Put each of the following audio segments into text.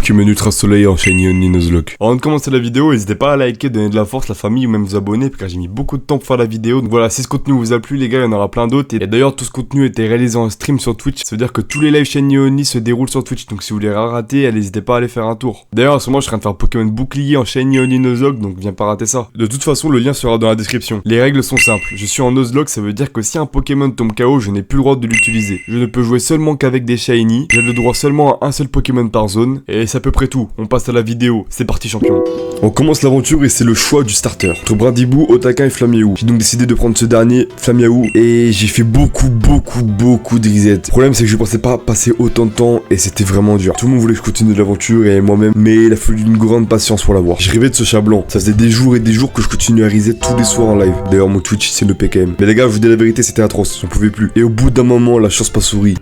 Quelques minutes ensoleillées en Shiny Only Nuzlocke. Avant de commencer la vidéo, n'hésitez pas à liker, donner de la force, la famille ou même vous abonner, car j'ai mis beaucoup de temps pour faire la vidéo. Donc voilà, si ce contenu vous a plu les gars, il y en aura plein d'autres. Et d'ailleurs tout ce contenu a été réalisé en stream sur Twitch. Ça veut dire que tous les lives Shiny Only se déroulent sur Twitch. Donc si vous voulez rien rater, n'hésitez pas à aller faire un tour. D'ailleurs en ce moment je suis en train de faire Pokémon bouclier en Shiny Only Nuzlocke, donc viens pas rater ça. De toute façon le lien sera dans la description. Les règles sont simples. Je suis en Nuzlocke, ça veut dire que si un Pokémon tombe KO, je n'ai plus le droit de l'utiliser. Je ne peux jouer seulement qu'avec des Shiny. J'ai le droit seulement à un seul Pokémon par zone. Et c'est à peu près tout. On passe à la vidéo. C'est parti champion. On commence l'aventure et c'est le choix du starter. Entre Brindibou, Otaka et Flamiaou. J'ai donc décidé de prendre ce dernier, Flamiaou. Et j'ai fait beaucoup de reset. Le problème c'est que je pensais pas passer autant de temps et c'était vraiment dur. Tout le monde voulait que je continue l'aventure et moi-même. Mais il a fallu une grande patience pour l'avoir. Je rêvais de ce chat blanc. Ça faisait des jours et des jours que je continuais à reset tous les soirs en live. D'ailleurs mon Twitch c'est le PKM. Mais les gars, je vous dis la vérité, c'était atroce. J'en pouvais plus. Et au bout d'un moment, la chance pas souri.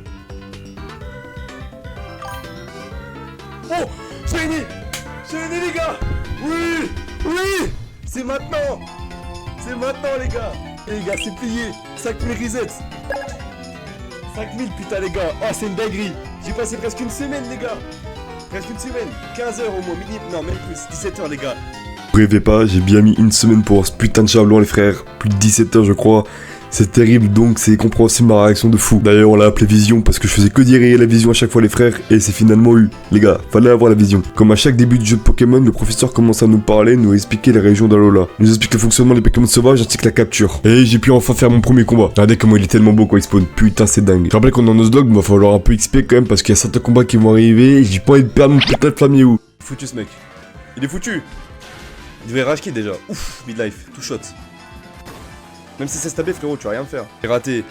Oh, Shiny les gars. Oui, c'est maintenant les gars. Les gars, c'est plié. 5000 resets. 5000 putain les gars. Oh, c'est une dinguerie. J'ai passé presque une semaine les gars. Presque une semaine. 15 heures au moins minimum. Non, même plus. 17 heures les gars. Rêvez pas, j'ai bien mis une semaine pour avoir ce putain de chat blanc les frères. Plus de 17 heures je crois. C'est terrible donc c'est compréhensible ma réaction de fou. D'ailleurs on l'a appelé vision parce que je faisais que dire la vision à chaque fois les frères et c'est finalement eu. Les gars, fallait avoir la vision. Comme à chaque début de jeu de Pokémon, le professeur commence à nous parler, nous expliquer les régions d'Alola. Nous explique le fonctionnement des Pokémon sauvages ainsi que la capture. Et j'ai pu enfin faire mon premier combat. Regardez comment il est tellement beau quand il spawn. Putain c'est dingue. Je rappelle qu'on est en Nuzlocke, il va falloir un peu XP quand même parce qu'il y a certains combats qui vont arriver. J'ai pas envie de perdre mon putain de Flamiaou. Foutu ce mec. Il est foutu. Il devait rage déjà. Ouf, midlife, tout shot. Même si c'est stabé frérot, tu vas rien faire. J'ai raté.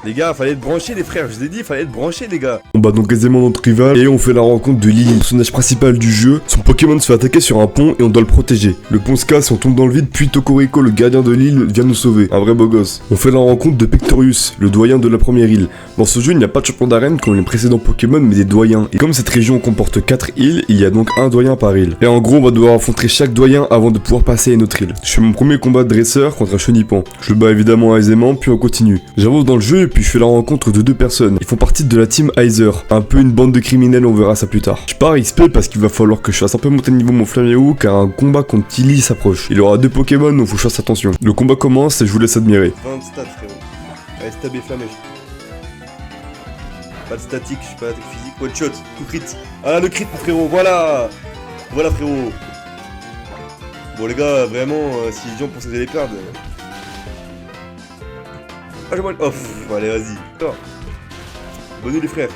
Les gars, fallait être branchés les frères, je vous ai dit, fallait être branchés les gars. On bat donc aisément notre rival et on fait la rencontre de Lily, le personnage principal du jeu. Son Pokémon se fait attaquer sur un pont et on doit le protéger. Le pont se casse et on tombe dans le vide, puis Tokorico, le gardien de l'île, vient nous sauver. Un vrai beau gosse. On fait la rencontre de Pectorius, le doyen de la première île. Dans ce jeu, il n'y a pas de champion d'arène comme les précédents Pokémon, mais des doyens. Et comme cette région comporte 4 îles, il y a donc un doyen par île. Et en gros, on va devoir affronter chaque doyen avant de pouvoir passer à une autre île. Je fais mon premier combat de dresseur contre un Chenipan. Je le bats évidemment aisément, puis on continue. J'avance dans le jeu et puis je fais la rencontre de deux personnes. Ils font partie de la team Heiser. Un peu une bande de criminels, on verra ça plus tard. Je pars XP parce qu'il va falloir que je fasse un peu monter le niveau mon Flamiaou car un combat contre Tilly s'approche. Il aura deux Pokémon donc faut que je fasse attention. Le combat commence et je vous laisse admirer. 20 stats frérot. Allez, stabé flamèche. Pas de statique, je suis pas d'attaque physique. One shot, tout crit. Ah le crit mon frérot, voilà. Voilà frérot. Bon les gars, vraiment, si les gens pensaient que j'allais perdre. Ah je vois le off. Bon, allez vas-y. Bonne nuit les frères.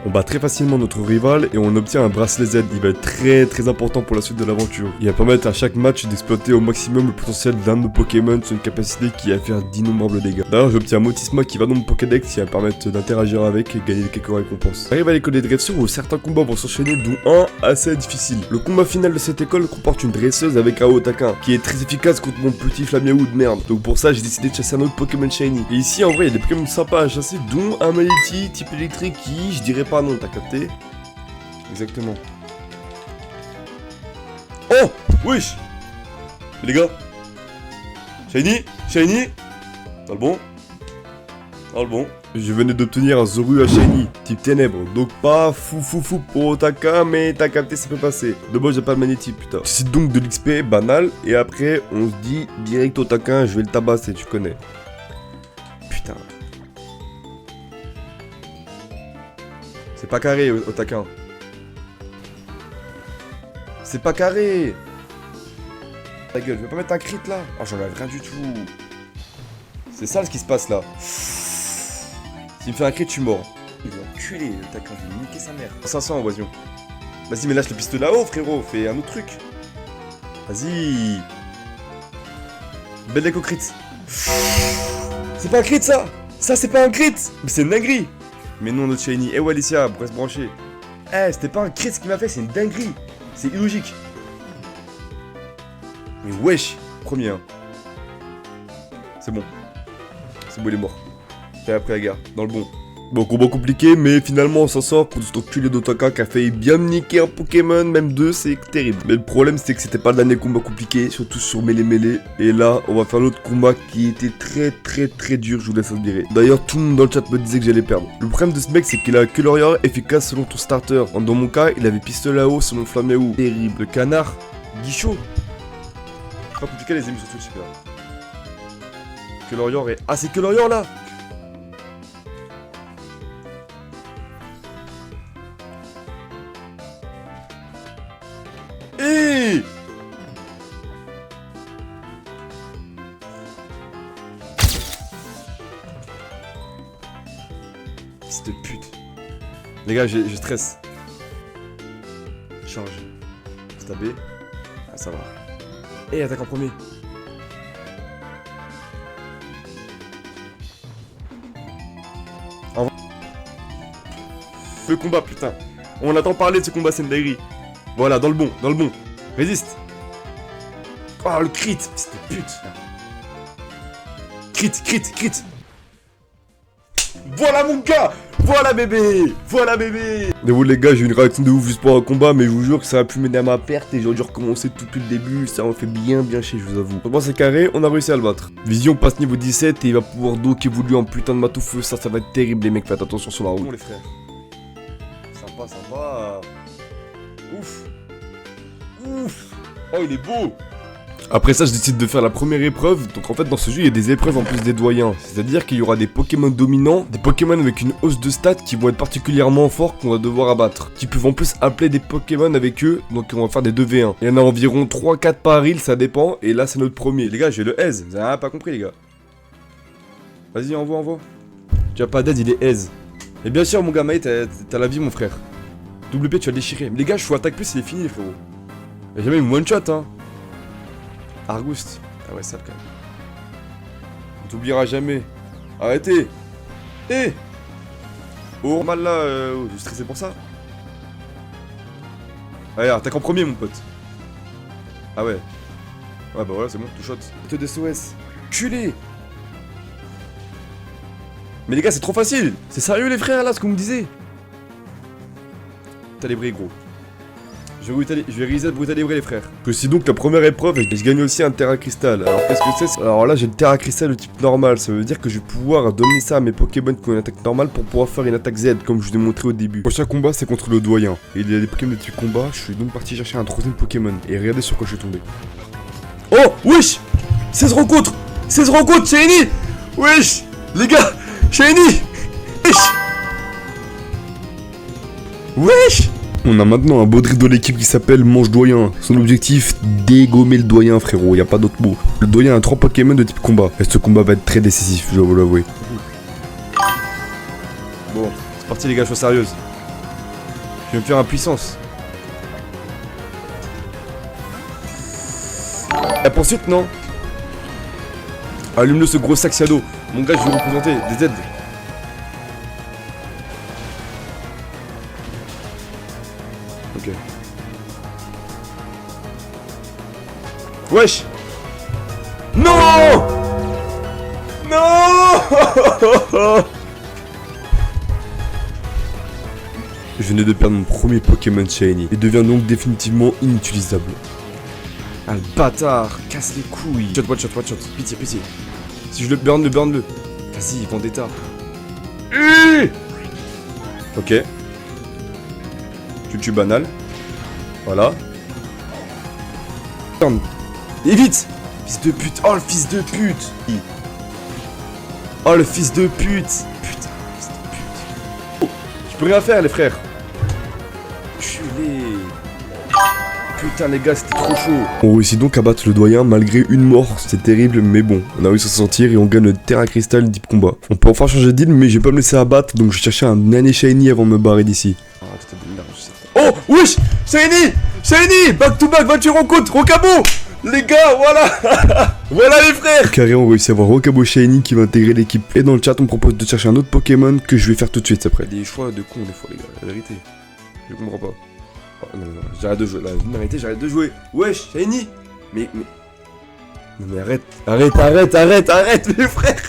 On bat très facilement notre rival et on obtient un bracelet Z. Il va être très important pour la suite de l'aventure. Il va permettre à chaque match d'exploiter au maximum le potentiel d'un de nos Pokémon sur une capacité qui va faire d'innombrables dégâts. D'ailleurs j'obtiens un Motisma qui va dans mon Pokédex qui va permettre d'interagir avec et gagner quelques récompenses. J'arrive à l'école des dresseurs où certains combats vont s'enchaîner dont un assez difficile. Le combat final de cette école comporte une dresseuse avec un Otaka qui est très efficace contre mon petit Flamiaou de merde. Donc pour ça j'ai décidé de chasser un autre Pokémon Shiny. Et ici en vrai il y a des Pokémon sympas à chasser dont un Manatee type électrique qui je dirais pas non, t'as capté? Exactement. Oh wesh. Les gars. Shiny. Dans le bon. Je venais d'obtenir un Zoru à Shiny, type ténèbres, donc pas fou pour Otaka, mais t'as capté, ça peut passer. Dommage, j'ai pas de Manatee, putain. C'est donc de l'XP banal, et après, on se dit direct Otaka, je vais le tabasser, tu connais. Putain. C'est pas carré Otaka. C'est pas carré. Ta gueule, je vais pas mettre un crit là. Oh j'enlève rien du tout. C'est ça ce qui se passe là. S'il me fait un crit, je suis mort. Il va enculer Otaka, je vais niquer sa mère. 500 oision. Vas-y mais lâche le pistolet là-haut frérot, fais un autre truc. Vas-y. Belle éco crit. C'est pas un crit ça. Ça c'est pas un crit. Mais c'est une dinguerie. Mais non, notre Shiny. Eh ouais, Alicia, pour rester branché. Eh, c'était pas un crit ce qu'il m'a fait, c'est une dinguerie. C'est illogique. Mais wesh, premier. Hein. C'est bon. C'est bon, il est mort. Fais après la gare, dans le bon. Bon, combat compliqué, mais finalement on s'en sort contre cet enculé d'Otaka qui a failli bien me niquer un Pokémon, même deux, c'est terrible. Mais le problème c'est que c'était pas le dernier combat compliqué, surtout sur Mêlée. Et là, on va faire l'autre combat qui était très dur, je vous laisse admirer. D'ailleurs, tout le monde dans le chat me disait que j'allais perdre. Le problème de ce mec, c'est qu'il a que l'Orior efficace selon ton starter. Dans mon cas, il avait pistolet à eau selon Flaméo. Terrible. Le canard, Guichot. Pas compliqué les amis sur Twitch, c'est là. Que l'Orior est... Ah, c'est que l'Orior là. Hey! Fils de pute. Les gars, je stresse. Change. Stabé. Ah, ça va. Et attaque en premier. Le combat, putain. On attend parler de ce combat, Sendairy. Voilà, dans le bon. Résiste. Oh, le crit. Fils de pute. Crit. Voilà mon gars. Voilà bébé. Mais vous les gars, j'ai eu une réaction de ouf juste pour un combat, mais je vous jure que ça a pu m'aider à ma perte et j'aurais dû recommencer tout depuis le début. Ça m'a fait bien chier, je vous avoue. Pour moi c'est carré, on a réussi à le battre. Vision passe niveau 17 et il va pouvoir dock évoluer en putain de matoufeu. Ça va être terrible les mecs, faites attention sur la route. Bon les frères. Sympa. Ouf. Oh, il est beau. Après ça, je décide de faire la première épreuve. Donc en fait, dans ce jeu, il y a des épreuves en plus des doyens. C'est-à-dire qu'il y aura des Pokémon dominants, des Pokémon avec une hausse de stats qui vont être particulièrement forts qu'on va devoir abattre. Qui peuvent en plus appeler des Pokémon avec eux. Donc on va faire des 2v1. Il y en a environ 3-4 par île, ça dépend. Et là, c'est notre premier. Les gars, j'ai le aise. Vous avez pas compris, les gars. Vas-y, envoie. Tu as pas d'aide, il est aise. Et bien sûr, mon gars, Maï, t'as la vie, mon frère. WP, tu vas le déchirer. Mais les gars, je fous attaque plus, c'est fini, frérot. Y'a jamais une one shot, hein. Argouste. Ah ouais, sale quand même. On t'oubliera jamais. Arrêtez. Oh, mal là, je suis stressé pour ça. Allez, attaque en premier, mon pote. Ah ouais. Ouais, bah voilà, c'est bon, tout shot. Te de SOS. Culé. Mais les gars, c'est trop facile. C'est sérieux, les frères, là, ce qu'on me disait. T'as les bris, gros. Je vais reset brutaliser les frères. Je suis donc la première épreuve et je gagne aussi un Terra Crystal. Alors qu'est-ce que c'est? Alors là j'ai le Terra Crystal de type normal. Ça veut dire que je vais pouvoir donner ça à mes Pokémon qui ont une attaque normale pour pouvoir faire une attaque Z comme je vous ai montré au début. Le prochain combat c'est contre le doyen. Et il y a des Pokémon de type combat. Je suis donc parti chercher un troisième Pokémon. Et regardez sur quoi je suis tombé. Oh wesh, 16 rencontres, Shiny. Wesh les gars, Shiny. Wesh. On a maintenant un Baudry de l'équipe qui s'appelle Mange Doyen. Son objectif, dégommer le doyen, frérot, y a pas d'autre mot. Le doyen a 3 Pokémon de type combat. Et ce combat va être très décisif, je dois vous l'avouer. Bon, c'est parti les gars, sois sérieuse. Je vais me faire impuissance. La poursuite, non? Allume-le ce gros sac Shadow. Mon gars, je vais vous représenter des aides. Ok. Wesh. Non. Je venais de perdre mon premier Pokémon Shiny et devient donc définitivement inutilisable. Ah le bâtard, casse les couilles. One shot, pitié. Si je le burn-le. Vas-y, Vendetta. Ok. Tu le tues banal. Voilà. Et vite. Fils de pute. Oh le fils de pute. Putain, fils de pute. Oh, je peux rien faire les frères. Culé. Putain les gars, c'était trop chaud. On réussit donc à battre le doyen malgré une mort, c'est terrible mais bon, on a réussi à s'en sortir et on gagne le Terra Crystal Deep Combat. On peut enfin changer d'île mais je vais pas me laisser abattre donc je vais chercher un dernier Shiny avant de me barrer d'ici. Oh wesh, Shiny, back to back, voiture en côte, Rocabo. Les gars, voilà. Voilà les frères. Carré, on réussit à avoir Rocabo Shiny qui va intégrer l'équipe. Et dans le chat on propose de chercher un autre Pokémon que je vais faire tout de suite après. Des choix de con des fois les gars, la vérité. Je comprends pas. Oh, non, j'arrête de jouer, la vérité, j'arrête de jouer. Wesh, Shiny. Mais... Non mais arrête, mes frères.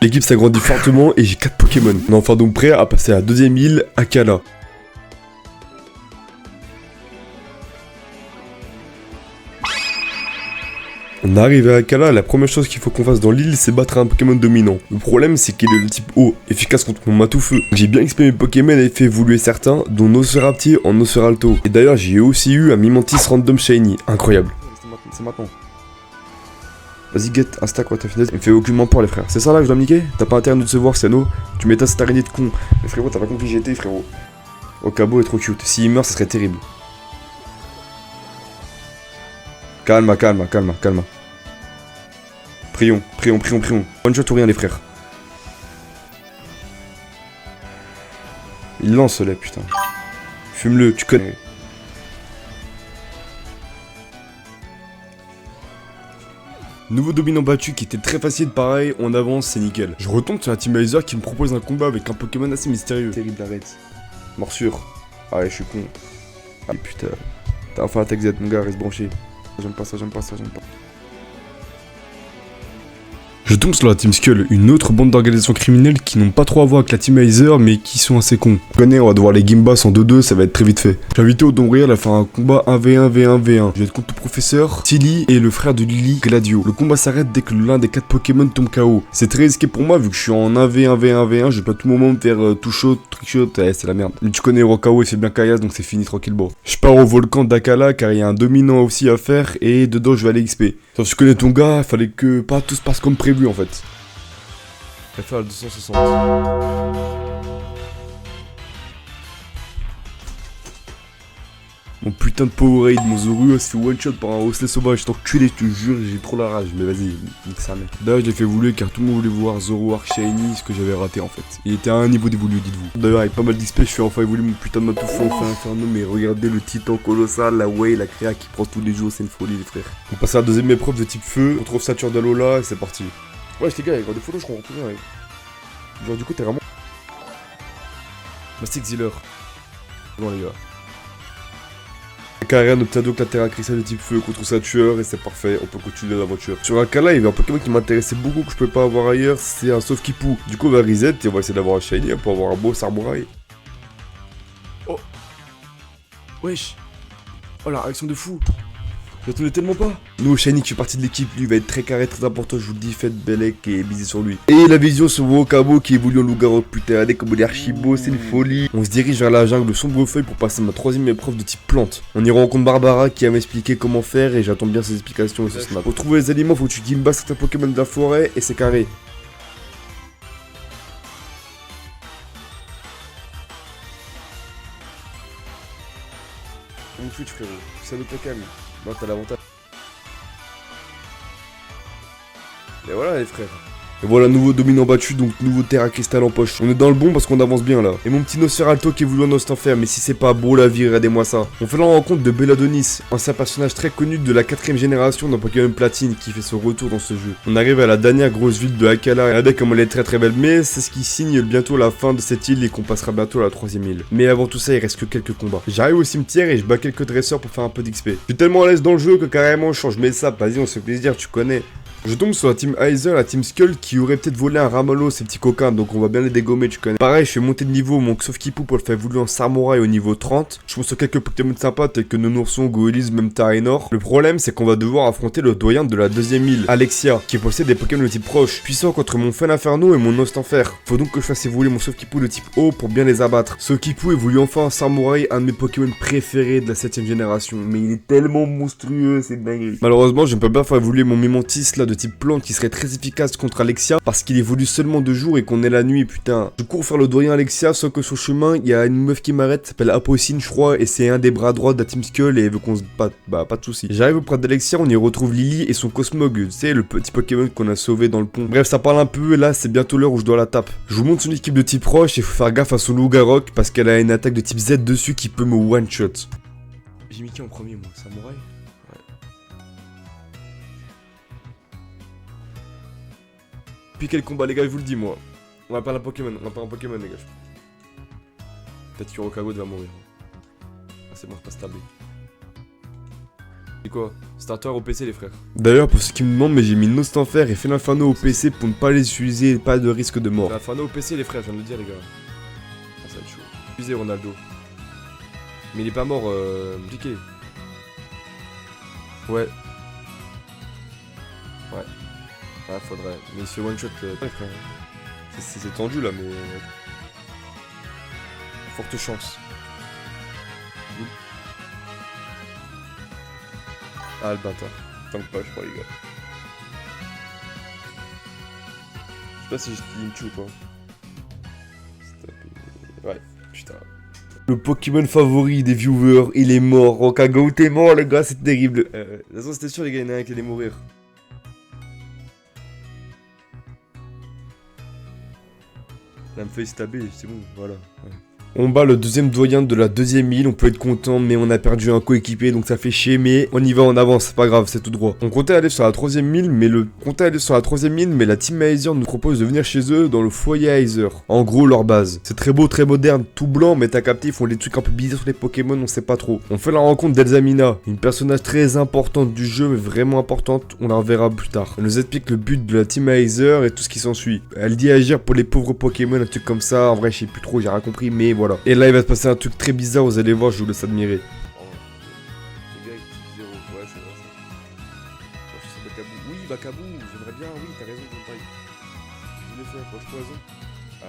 L'équipe s'agrandit fortement et j'ai 4 Pokémon. On est enfin donc prêt à passer à la deuxième île, Akala. On arrive à Akala, la première chose qu'il faut qu'on fasse dans l'île, c'est battre un Pokémon dominant. Le problème, c'est qu'il est le type eau, efficace contre mon Matufeu. J'ai bien exprimé mes Pokémon et fait évoluer certains, dont Nosferapti en Nosferalto. Et d'ailleurs, j'ai aussi eu un Mimantis Random Shiny, incroyable. C'est maintenant. Vas-y, get, un stack, ouais, t'as fini. Il me fait aucunement peur, les frères. C'est ça là que je dois me niquer? T'as pas intérêt de se voir, Siano? Tu m'étonnes cette araignée de con. Mais frérot, t'as pas compris qui j'étais, frérot. Okabo est trop cute. S'il meurt, ça serait terrible. Calma. Prions. One shot ou rien, les frères. Il lance le lait, putain. Fume-le, tu connais. Nouveau dominant battu qui était très facile, pareil, on avance, c'est nickel. Je retombe sur la Team Laser qui me propose un combat avec un Pokémon assez mystérieux. Terrible, arrête. Morsure. Ah ouais, je suis con. Ah putain. T'as enfin la tech Z, mon gars, reste branché. J'aime pas ça. Je tombe sur la Team Skull, une autre bande d'organisations criminelles qui n'ont pas trop à voir avec la Team Laser, mais qui sont assez cons. Je connais, on va devoir les Gimbas en 2-2, ça va être très vite fait. J'ai invité au Don Real à faire un combat 1v1 v1. Je vais être contre le professeur, Tilly et le frère de Lily, Gladio. Le combat s'arrête dès que l'un des 4 Pokémon tombe KO. C'est très risqué pour moi vu que je suis en 1v1 v1. Je vais pas à tout moment me faire tout chaud, trick shot, c'est la merde. Mais tu connais Rokao, il fait bien caillasse donc c'est fini tranquille bro. Je pars au volcan d'Akala car il y a un dominant aussi à faire et dedans je vais aller XP. Sauf que je connais ton gars, fallait que pas tout se passe comme prévu en fait. Je vais faire le 260. Mon putain de Powerade, mon Zorua se fait one shot par un Hosley sauvage, je t'enculé, je te jure, j'ai trop la rage, mais vas-y, nique ça mec. D'ailleurs, je l'ai fait voler car tout le monde voulait voir Zoro Arc Shiny, ce que j'avais raté en fait. Il était à un niveau d'évoluer, dites-vous. D'ailleurs, avec pas mal d'XP, je fais enfin évoluer mon putain de Matufeu enfin Inferno, mais regardez le titan colossal, la Way, la créa qui prend tous les jours, c'est une folie les frères. On passe à la deuxième épreuve de type feu, on trouve Saturne d'Alola et c'est parti. Ouais, les gars, avec des photos, je comprends plus rien. Genre, du coup, t'es vraiment. Mastic Ziller. Bon, les gars. Karen obtient donc la Terra Crystal de type feu contre sa tueur et c'est parfait, on peut continuer l'aventure. Sur Akala, il y avait un Pokémon qui m'intéressait beaucoup que je pouvais pas avoir ailleurs, c'est un Sauf-Kipu. Du coup, on va reset et on va essayer d'avoir un Shiny pour avoir un beau Samouraï. Oh. Wesh. Oh la réaction de fou. J'attendais tellement pas. Nous, Shiny qui fait partie de l'équipe, lui va être très carré, très important, je vous le dis, faites Belek et bisez sur lui. Et la vision sur Okabo qui évolue en loup-garou, putain, regardez comme il est archi beau, c'est une folie. On se dirige vers la jungle Sombrefeuille pour passer ma troisième épreuve de type plante. On ira rencontrer Barbara qui va m'expliquer comment faire et j'attends bien ses explications et ce snap. Pour trouver les aliments, faut que tu gimbas certains Pokémon de la forêt et c'est carré. On fuit frérot, ça nous calme. Non, t'as l'avantage. Et voilà les frères. Et voilà, nouveau dominant battu, donc nouveau Terra Cristal en poche. On est dans le bon parce qu'on avance bien là. Et mon petit Nosferalto qui est voulu en Ostenfer, mais si c'est pas beau la vie, regardez-moi ça. On fait la rencontre de Belladonis, ancien personnage très connu de la 4ème génération dans Pokémon Platine qui fait son retour dans ce jeu. On arrive à la dernière grosse ville de Akala, regardez comme elle est très belle, mais c'est ce qui signe bientôt la fin de cette île et qu'on passera bientôt à la 3ème île. Mais avant tout ça, il reste que quelques combats. J'arrive au cimetière et je bats quelques dresseurs pour faire un peu d'XP. Je suis tellement à l'aise dans le jeu que carrément je change mes sapes, vas-y on se fait plaisir, tu connais. Je tombe sur la Team Aizer, la Team Skull qui aurait peut-être volé un Ramolo, ces petits coquins, donc on va bien les dégommer, tu connais. Pareil, je fais monter de niveau mon Sauf-Kipu pour le faire évoluer en Samouraï au niveau 30. Je pense sur quelques Pokémon sympas tels que Nonourson, Goélis, même Tarinor. Le problème, c'est qu'on va devoir affronter le doyen de la 2ème île, Alexia, qui possède des Pokémon de type proche, puissant contre mon Fel Inferno et mon Ostenfer. Faut donc que je fasse évoluer mon Sauf-Kipu de type haut pour bien les abattre. Sauf-Kipu évolue enfin en Samouraï, un de mes Pokémon préférés de la 7ème génération, mais il est tellement monstrueux, c'est dingue. Malheureusement, je ne peux pas faire évoluer mon Mimantis là de type plante qui serait très efficace contre Alexia parce qu'il évolue seulement de jour et qu'on est la nuit, putain. Je cours faire le doyen Alexia, sauf que sur le chemin, il y a une meuf qui m'arrête, s'appelle Apocine, je crois, et c'est un des bras droits de la Team Skull et elle veut qu'on se batte. Bah, pas de soucis. J'arrive auprès d'Alexia, on y retrouve Lily et son Cosmog, tu sais, le petit Pokémon qu'on a sauvé dans le pont. Bref, ça parle un peu et là, c'est bientôt l'heure où je dois la tape. Je vous montre son équipe de type roche et faut faire gaffe à son loup-garou parce qu'elle a une attaque de type Z dessus qui peut me one-shot. J'ai mis qui en premier, moi? Samouraï? Puis quel combat les gars, je vous le dis moi. On va pas un Pokémon, les gars. Peut-être que Rokabo va mourir. Ah c'est bon, je passe tabé. C'est quoi? Starter au PC les frères. D'ailleurs pour ceux qui me demandent, mais j'ai mis Nostanfer et Final Inferno au PC pour ne pas les utiliser, pas de risque de mort. Inferno au PC les frères, je viens de le dire les gars. Ah, ça va être chaud. Utilisez Ronaldo. Mais il est pas mort, compliqué. Ouais. Ouais. Ah faudrait. Mais il se fait one shot ouais, frère. C'est tendu là mais. Forte chance. Ah le bâtard. Tant que pas je crois les gars. Je sais pas si il me tue ou pas. Ouais, putain. Le Pokémon favori des viewers, il est mort. Rokagao t'es mort les gars, c'est terrible. De toute façon c'était sûr les gars, il y en a un qui allait mourir. Là me fait stabber, c'est bon, voilà. Ouais. On bat le deuxième doyen de la deuxième île, on peut être content, mais on a perdu un coéquipier, donc ça fait chier, mais on y va en avance, c'est pas grave, c'est tout droit. On comptait aller sur la troisième île, mais la team Heiser nous propose de venir chez eux dans le foyer Heiser. En gros, leur base. C'est très beau, très moderne, tout blanc, mais t'as capté, ils font des trucs un peu bizarres sur les Pokémon, on sait pas trop. On fait la rencontre d'Elzamina, une personnage très importante du jeu, mais vraiment importante, on la reverra plus tard. Elle nous explique le but de la team Heiser et tout ce qui s'ensuit. Elle dit agir pour les pauvres Pokémon, un truc comme ça, en vrai je sais plus trop, j'ai rien compris, mais voilà. Et là il va se passer un truc très bizarre, vous allez voir, je vous laisse admirer. Le gars il 0, ouais c'est vrai ça. Bakabou. Oui Bakabou, j'aimerais bien, oui t'as raison Gontai. Je voulais faire, poison. Ah.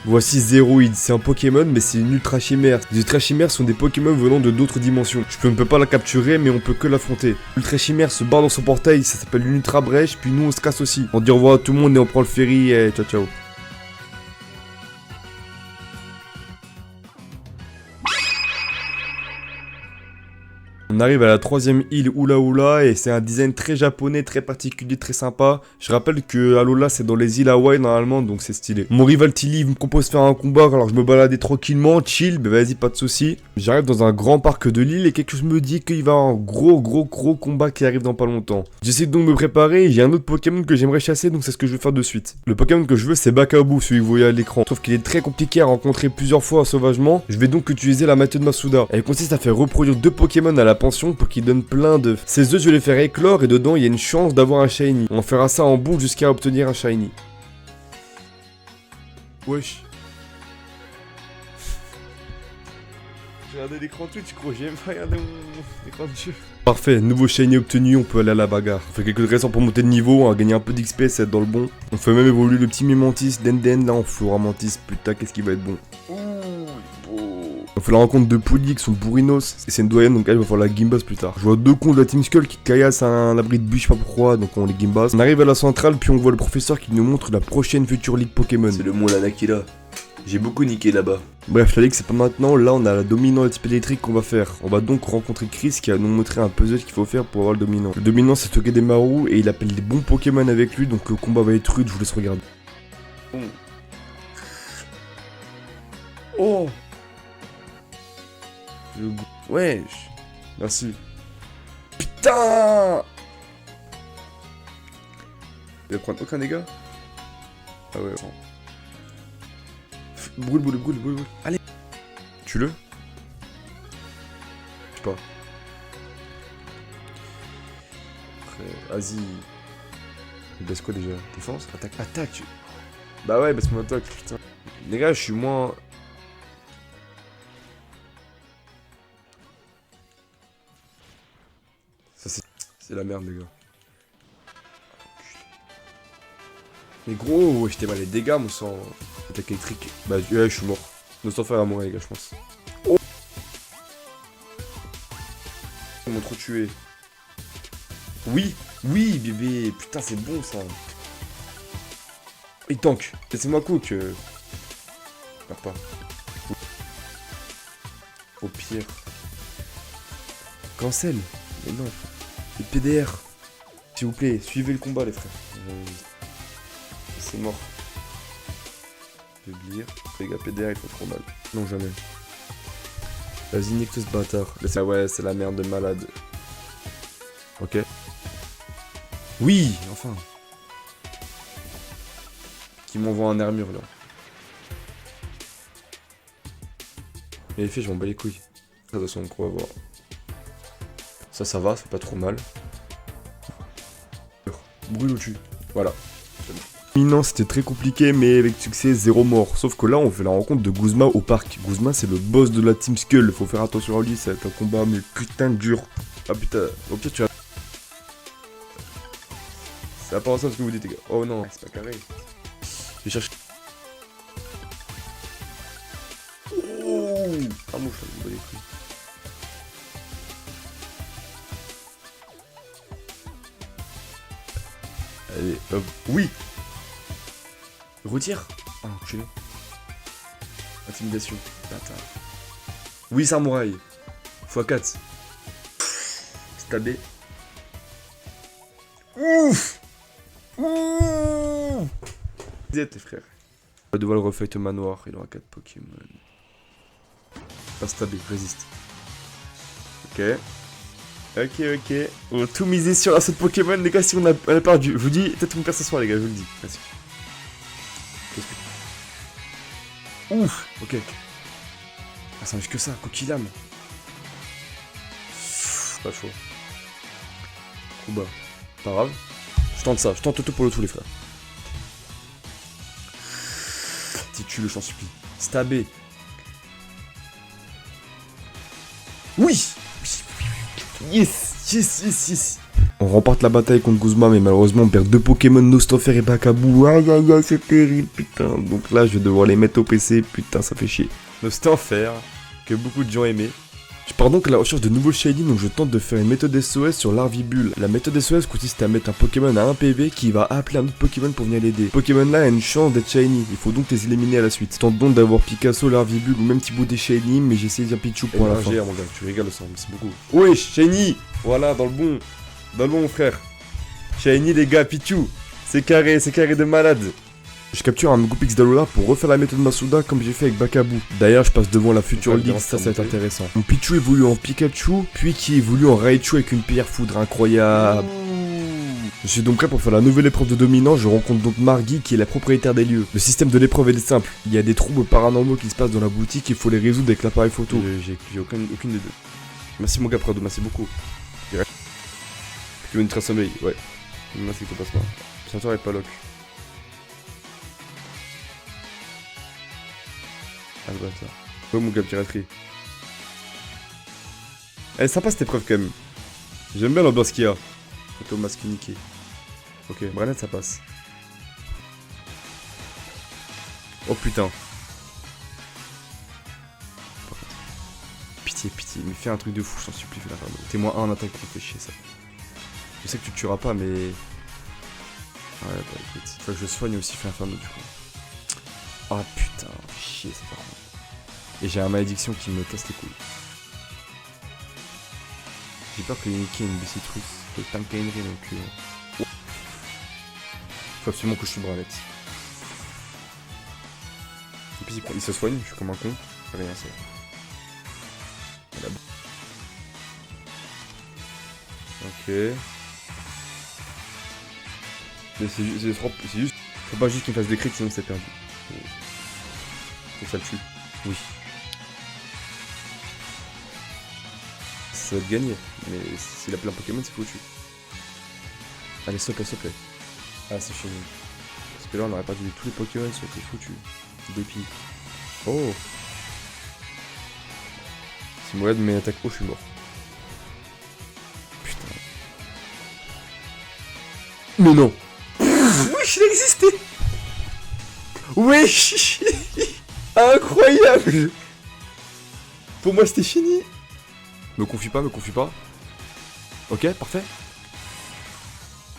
Voici Zeroid, c'est un Pokémon mais c'est une Ultra Chimère. Les Ultra Chimères sont des Pokémon venant de d'autres dimensions. On ne peut pas la capturer mais on peut que l'affronter. L'Ultra Chimère se barre dans son portail, ça s'appelle une Ultra Brèche, puis nous on se casse aussi. On dit au revoir à tout le monde et on prend le ferry et ciao ciao. On arrive à la troisième île Oula Oula et c'est un design très japonais, très particulier, très sympa. Je rappelle que Alola c'est dans les îles Hawaï normalement donc c'est stylé. Mon rival Tilly me propose de faire un combat alors je me baladais tranquillement, chill, mais vas-y pas de soucis. J'arrive dans un grand parc de l'île et quelque chose me dit qu'il va y avoir un gros combat qui arrive dans pas longtemps. J'essaie donc de me préparer, j'ai un autre Pokémon que j'aimerais chasser donc c'est ce que je vais faire de suite. Le Pokémon que je veux c'est Bakabou, celui que vous voyez à l'écran. Sauf qu'il est très compliqué à rencontrer plusieurs fois sauvagement. Je vais donc utiliser la méthode Masuda. Elle consiste à faire reproduire 2 Pokémon à la pension pour qu'ils donnent plein d'œufs. Ces œufs je vais les faire éclore et dedans il y a une chance d'avoir un shiny. On fera ça en boucle jusqu'à obtenir un shiny. Wesh. J'ai regardé l'écran Twitch, gros, j'ai même pas regardé mon écran de jeu. Parfait, nouveau shiny obtenu, on peut aller à la bagarre. On fait quelques dressants pour monter de niveau, on va gagner un peu d'XP, c'est être dans le bon. On fait même évoluer le petit Mimantis, Denden, là on fera Mantis, putain qu'est-ce qui va être bon. On fait la rencontre de Pouli qui sont bourrinos, et c'est une doyenne donc elle va faire la Gimbas plus tard. Je vois 2 cons de la Team Skull qui caillassent à un abri de bûche, je sais pas pourquoi, donc on les Gimbas. On arrive à la centrale puis on voit le professeur qui nous montre la prochaine future Ligue Pokémon. C'est le monde Anakila. J'ai beaucoup niqué là-bas. Bref, la ligue c'est pas maintenant, là on a la dominant et type électrique qu'on va faire. On va donc rencontrer Chris qui va nous montrer un puzzle qu'il faut faire pour avoir le dominant. Le dominant c'est Togedemaru et il appelle des bons Pokémon avec lui donc le combat va être rude, je vous laisse regarder. Oh wesh. Merci. Putain. Il va prendre aucun dégât. Ah ouais, attends. Brûle. Allez. Tue-le. Je sais pas. Après, vas-y. Il baisse quoi déjà? Défense? Attaque. Bah ouais, baisse mon attaque, putain. Les gars, je suis moins... Ça c'est la merde les gars. Mais gros, j'étais mal les dégâts mon sang. Attaque électrique. Bah ouais, je suis mort. Nos enfants à mourir les gars je pense. Oh, ils m'ont trop tué. Oui bébé. Putain c'est bon ça. Il tank. Laissez-moi cook. Perds pas. Au pire. Cancel. Mais non. Le PDR. S'il vous plaît, suivez le combat les frères. C'est mort. Faiblir. Les gars, PDR il faut trop mal. Non jamais. Vas-y nique tout ce bâtard. Ah ouais, c'est la merde de malade. Ok. Oui, enfin. Qui m'envoie en armure là. Mais les filles, je m'en bats les couilles. De toute façon, on va voir. Ça va, ça fait pas trop mal. Brûle au-dessus. Voilà. Non, c'était très compliqué, mais avec succès, 0 mort. Sauf que là, on fait la rencontre de Guzma au parc. Guzma, c'est le boss de la Team Skull. Faut faire attention à lui, ça va être un combat, mais putain dur. Ah putain, au pire, tu vas. C'est pas ça ce que vous dites, les gars. Oh non, c'est pas carré. Je vais chercher. Oh ah, mouche, ça me bat les couilles. Allez, hop. Oui! Retire. Ah, enculé. Intimidation. Bâtard. Oui, samouraï. x4. Stabé. Ouf! Ouh! Vous êtes les frères. On va devoir le refeuille au manoir. Il aura 4 Pokémon. Pas stabé, résiste. Ok. Ok. On va tout miser sur un seul Pokémon, les gars, si on a perdu. Je vous dis, peut-être qu'on perd ce soir, les gars, je vous le dis. Merci. Ouf. Ok. Ah, ça marche que ça, Coquillame. Pas chaud. Trop bas. Pas grave. Je tente ça, je tente tout pour le tout, les frères. Titule, j'en supplie. Stabé. Oui. Yes. On remporte la bataille contre Guzma, mais malheureusement on perd 2 Pokémon, Nostofer et Bakabou. Aïe, c'est terrible, putain. Donc là, je vais devoir les mettre au PC, putain, ça fait chier. Nostofer, que beaucoup de gens aimaient. Je pars donc à la recherche de nouveaux shiny, donc je tente de faire une méthode SOS sur l'Arvibule. La méthode SOS consiste à mettre un Pokémon à 1 PV qui va appeler un autre Pokémon pour venir l'aider. Pokémon là a une chance d'être shiny, il faut donc les éliminer à la suite. Je tente donc d'avoir Picasso, l'Arvibule ou même Thibaut des shiny, mais j'essaie de dire Pichu pour la fin. Mon gars, tu régales ça, merci beaucoup. Oui, shiny. Voilà, dans le bon mon frère. Shiny les gars, Pichu. C'est carré de malade. Je capture un Goupix d'Alola pour refaire la méthode Masuda comme j'ai fait avec Bakabou. D'ailleurs, je passe devant la future ligue, ça va être intéressant. Mon Pichu évolue en Pikachu, puis qui évolue en Raichu avec une pierre foudre incroyable. Je suis donc prêt pour faire la nouvelle épreuve de dominant, je rencontre donc Margui qui est la propriétaire des lieux. Le système de l'épreuve est simple, il y a des troubles paranormaux qui se passent dans la boutique, il faut les résoudre avec l'appareil photo. J'ai aucune des deux. Merci mon gars Prado, merci beaucoup. Pokémon Ultra Sommeil, ouais. Merci que passe pas. Ceinture et pas lock. Ah le bâtard. Oh mon gars, piraterie. Elle est sympa cette épreuve quand même. J'aime bien l'ambiance qu'il y a. Photo masque niqué. Ok, Branette ça passe. Oh putain. Pitié, mais fais un truc de fou, je t'en supplie, fais la fardeau. T'es moins 1 en attaque, fait chier ça. Je sais que tu te tueras pas, mais... Ouais, bah écoute. Faut que je soigne aussi, fais un fardeau du coup. Oh putain, chier ça par contre. Et j'ai un malédiction qui me casse les couilles. J'ai peur que Niki ait une Bicitrus. Que tanker une donc... Faut absolument que je tue Branette. Et puis il se soigne, je suis comme un con. Rien ça. Voilà. Ok. Mais c'est juste... Faut pas juste qu'il me fasse des crits sinon c'est perdu. Et ça le tue. Oui. Ça va te gagner, mais s'il appelle un Pokémon, c'est foutu. Allez, s'il te plaît. Ah, c'est chez nous. Parce que là, on aurait perdu tous les Pokémon, ça aurait été foutu. Dépit. Oh. Si moi de mes attaques haut, je suis mort. Putain. Mais non. Wesh, il existait. Wesh. Incroyable. Pour moi, c'était fini. Me confie pas. Ok, parfait.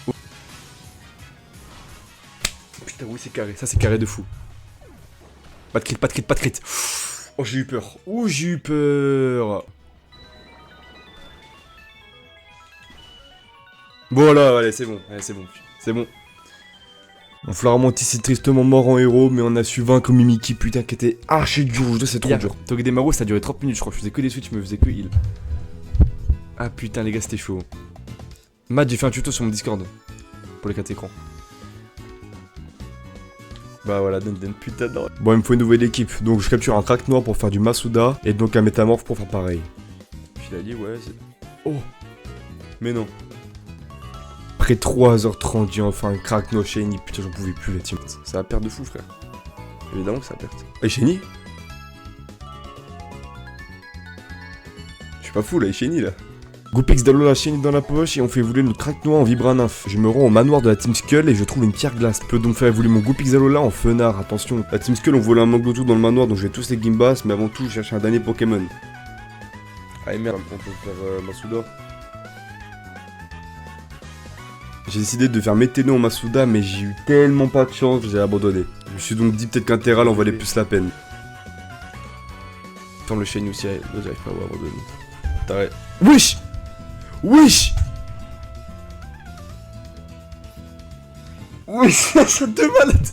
Oh. Putain, oui, c'est carré. Ça, c'est carré de fou. Pas de crit. Oh, j'ai eu peur. Bon, là, allez, c'est bon. On Flaramontis est tristement mort en héros, mais on a su vaincre Mimiki, putain, qui était archi dur. C'est trop dur. Togedemaru, ça a duré 30 minutes, je crois. Je faisais que des switches, je me faisais que heal. Ah putain, les gars, c'était chaud. Matt, j'ai fait un tuto sur mon Discord. Pour les 4 écrans. Bah voilà, donne putain de... Bon, il me faut une nouvelle équipe. Donc, je capture un crack noir pour faire du Masuda. Et donc, un métamorphe pour faire pareil. Puis là, ouais, c'est... Oh. Mais non. Après 3h30, j'ai enfin un crack no shiny. Putain, j'en pouvais plus, la team. C'est la perte de fou, frère. Évidemment que c'est la perte. Et shiny? Je suis pas fou, là, et shiny, là. Goupix d'Alola shiny dans la poche et on fait évoluer notre crack noir en Vibranymph. Je me rends au manoir de la Team Skull et je trouve une pierre glace. Je peux donc faire évoluer mon Goupix d'Alola en Fenard. Attention, la Team Skull on vole un Magloto dans le manoir donc je vais tous les Gimbas, mais avant tout je cherche un dernier Pokémon. Ah merde, on peut faire Masuda. J'ai décidé de faire Météno en Masuda mais j'ai eu tellement pas de chance que j'ai abandonné. Je me suis donc dit peut-être qu'un Terral en valait plus la peine. Attends, le shiny aussi, j'arrive pas à abandonner. T'arrêtes. Wesh! Wesh! Wesh, ça shot de malade!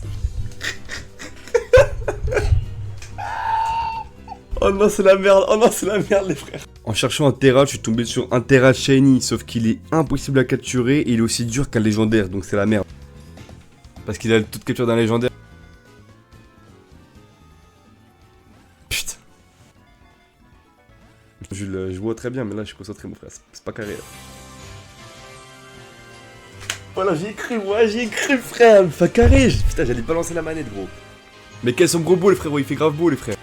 Oh non, c'est la merde! Oh non, c'est la merde, les frères! En cherchant un Terral, je suis tombé sur un Terral shiny, sauf qu'il est impossible à capturer et il est aussi dur qu'un légendaire, donc c'est la merde. Parce qu'il a le taux de capture d'un légendaire. Putain. Je vois très bien, mais là je suis concentré, mon frère. C'est pas carré. Là. Voilà, j'y ai cru, moi, j'y ai cru, frère. C'est pas carré. Putain, j'allais pas lancer la manette, gros. Mais quels sont gros beaux, les frères. Il fait grave beau, les frères.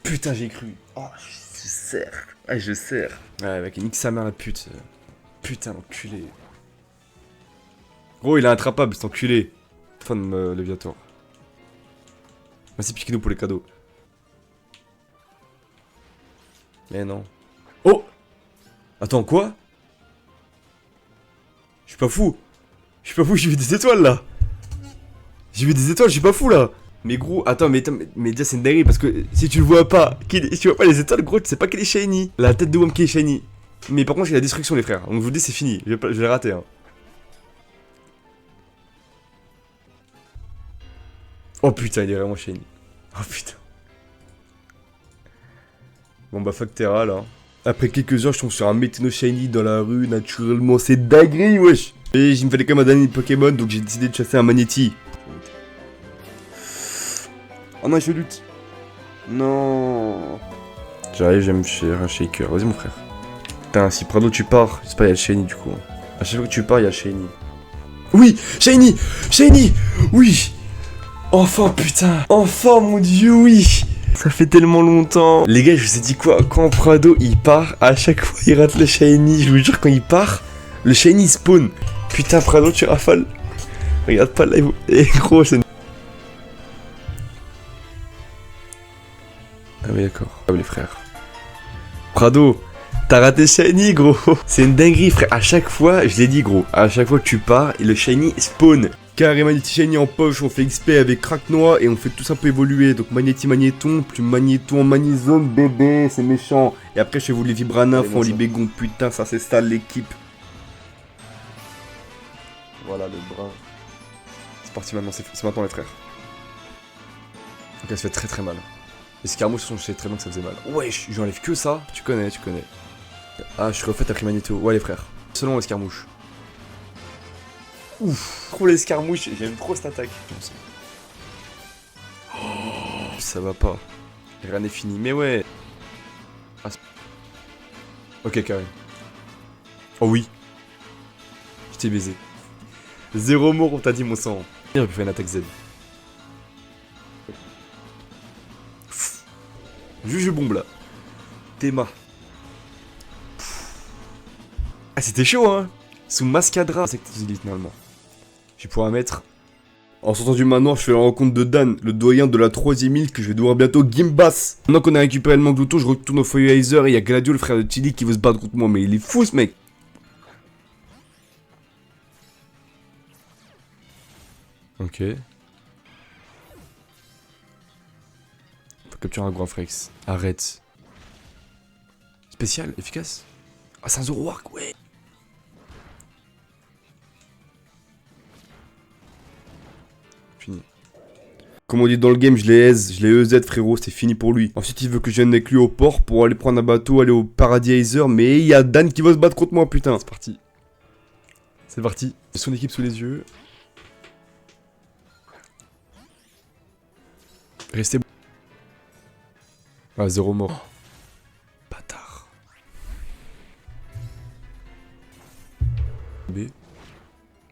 Putain, j'ai cru. Oh, je serre. Ah, je serre. Ouais, mec, nique sa mère, la pute. Putain, l'enculé. Gros, il est inattrapable, cet enculé. Fan de Léviator. Merci Pikino pour les cadeaux. Mais non. Oh! Attends, quoi? Je suis pas fou. Je suis pas fou, j'ai vu des étoiles là. J'ai vu des étoiles, je suis pas fou là. Mais gros, attends, mais déjà c'est une dinguerie parce que si tu le vois pas, si tu vois pas les étoiles, gros, tu sais pas qu'il est shiny. La tête de Wom qui est shiny. Mais par contre, il y a la destruction, les frères. Donc je vous le dis, c'est fini. Je vais rater. Hein. Oh putain, il est vraiment shiny. Oh putain. Bon bah fuck Terra là. Après quelques heures, je tombe sur un Météno shiny dans la rue, naturellement, c'est dinguerie, wesh. Et il me fallait quand même un dernier Pokémon, donc j'ai décidé de chasser un Magnéti. Oh non, je lutte. Non. J'arrive, j'aime faire un shaker. Vas-y mon frère. Putain, si Prado tu pars, j'espère qu'il y a le shiny du coup. À chaque fois que tu pars, il y a le shiny. Oui, shiny, shiny, oui. Enfin putain, enfin mon dieu, oui. Ça fait tellement longtemps. Les gars, je vous ai dit quoi? Quand Prado il part, à chaque fois il rate le shiny. Je vous jure, quand il part, le shiny spawn. Putain, Prado, tu rafales. Regarde pas là, et gros, c'est. Ah oui, d'accord. Ah oui, les frères. Prado, t'as raté shiny, gros. C'est une dinguerie, frère. À chaque fois, je l'ai dit, gros. À chaque fois que tu pars, le shiny spawn. Carré Magnéti shiny en poche, on fait XP avec crack noir et on fait tout ça peu évoluer. Donc Magnéti magnéton, plus magnéton, magnézone, bébé, c'est méchant. Et après, je fais vous les Vibranymph en libégon. Putain, ça c'est sale l'équipe. Voilà le bras. C'est parti maintenant, c'est maintenant les frères. Donc elle se fait très très mal. Les escarmouches, je sais très bien que ça faisait mal. Wesh, j'enlève que ça. Tu connais, tu connais. Ah, je suis refait après Magnéto. Ouais les frères. Selon l'escarmouche. Ouf, trop l'escarmouche, j'aime trop cette attaque. Oh, ça va pas. Rien n'est fini, mais ouais. Ah, ok, carré. Oh oui. Je t'ai baisé. Zéro mort, on t'a dit mon sang. Il aurait pu faire une attaque Z. Juge bombe là. Théma. Ah, c'était chaud, hein. Sous Mascadra, c'est que tu dis finalement. Je vais pouvoir mettre. En sortant du manoir, je fais la rencontre de Dan, le doyen de la 3ème île que je vais devoir bientôt Gimbas. Maintenant qu'on a récupéré le Magluto, je retourne au Feuillizer et il y a Gladio, le frère de Chili, qui veut se battre contre moi. Mais il est fou ce mec. Ok. Faut capturer un grand Frex. Arrête. Spécial, efficace. Ah, c'est un Zoroark, ouais. Fini. Comme on dit dans le game, je l'ai EZ frérot, c'est fini pour lui. Ensuite il veut que je vienne avec lui au port pour aller prendre un bateau, aller au Paradiser, mais il y a Dan qui va se battre contre moi, putain. C'est parti. C'est parti. J'ai son équipe sous les yeux. Restez... Ah, 0 mort. Bâtard. B.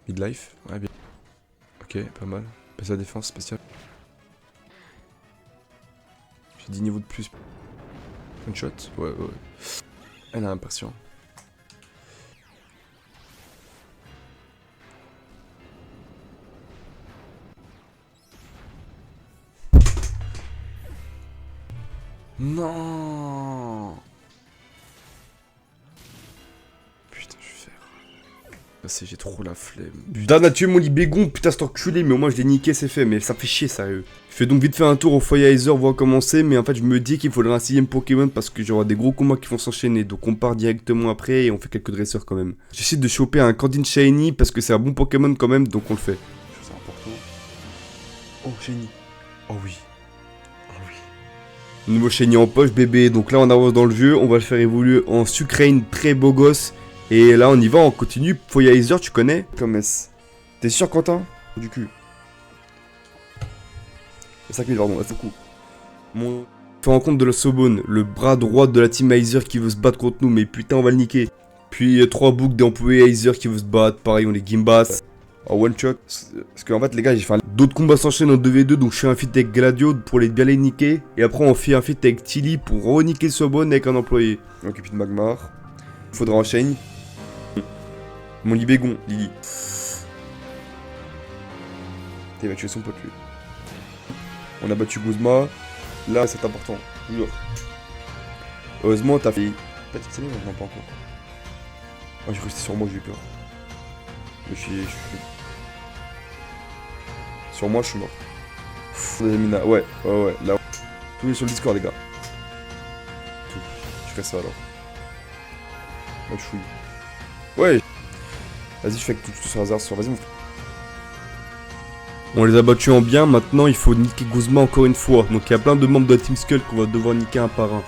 Midlife. Ouais, bien. Ok, pas mal. Passe la défense spéciale. J'ai 10 niveaux de plus. One shot. Ouais. Elle a l'impression. Non. Putain, je vais faire... J'ai trop la flemme. Dan a tué mon libégon, putain c'est enculé, mais au moins je l'ai niqué, c'est fait, mais ça fait chier sérieux. Je fais donc vite fait un tour au foyer Aizer, voir comment c'est, mais en fait je me dis qu'il faudra un 6ème Pokémon parce que j'aurai des gros combats qui vont s'enchaîner, donc on part directement après et on fait quelques dresseurs quand même. J'essaie de choper un Candine Shiny parce que c'est un bon Pokémon quand même, donc on le fait. C'est important. Oh, Shiny. Oh oui. Nouveau Shiny en poche, bébé. Donc là, on avance dans le jeu. On va le faire évoluer en Sucrane, très beau gosse. Et là, on y va, on continue. Foyaizer, tu connais? Comme S. T'es sûr, Quentin? Du cul. 5000, pardon, c'est beaucoup. Mon... Fais en compte de la Sobone, le bras droit de la team Aizer qui veut se battre contre nous. Mais putain, on va le niquer. Puis 3 boucles d'employés Aizer qui veut se battre. Pareil, on est Gimbas. En one shot. Parce qu'en fait, les gars, j'ai fait d'autres combats s'enchaînent en 2v2. Donc, je fais un feat avec Gladio pour bien les niquer. Et après, on fait un feat avec Tilly pour re-niquer Sobone avec un employé. On occupe de Magmar. Faudra enchaîner. Mon libégon, Lily. Il va tuer son pote, lui. On a battu Guzma. Là, c'est important. Jure. Heureusement, t'as fait. Peut-être que c'est bon, non, pas encore. Oh, j'ai resté sur moi, j'ai eu peur. Mais je suis... Sur moi, je suis mort. Mina, ouais, là. Tout est sur le Discord, les gars. Tout. Je fais ça alors. Là, je fouille. Ouais. Vas-y, je fais tout sur hasard. Vas-y, mon frère. On les a battus en bien. Maintenant, il faut niquer Guzma encore une fois. Donc, il y a plein de membres de la Team Skull qu'on va devoir niquer un par un.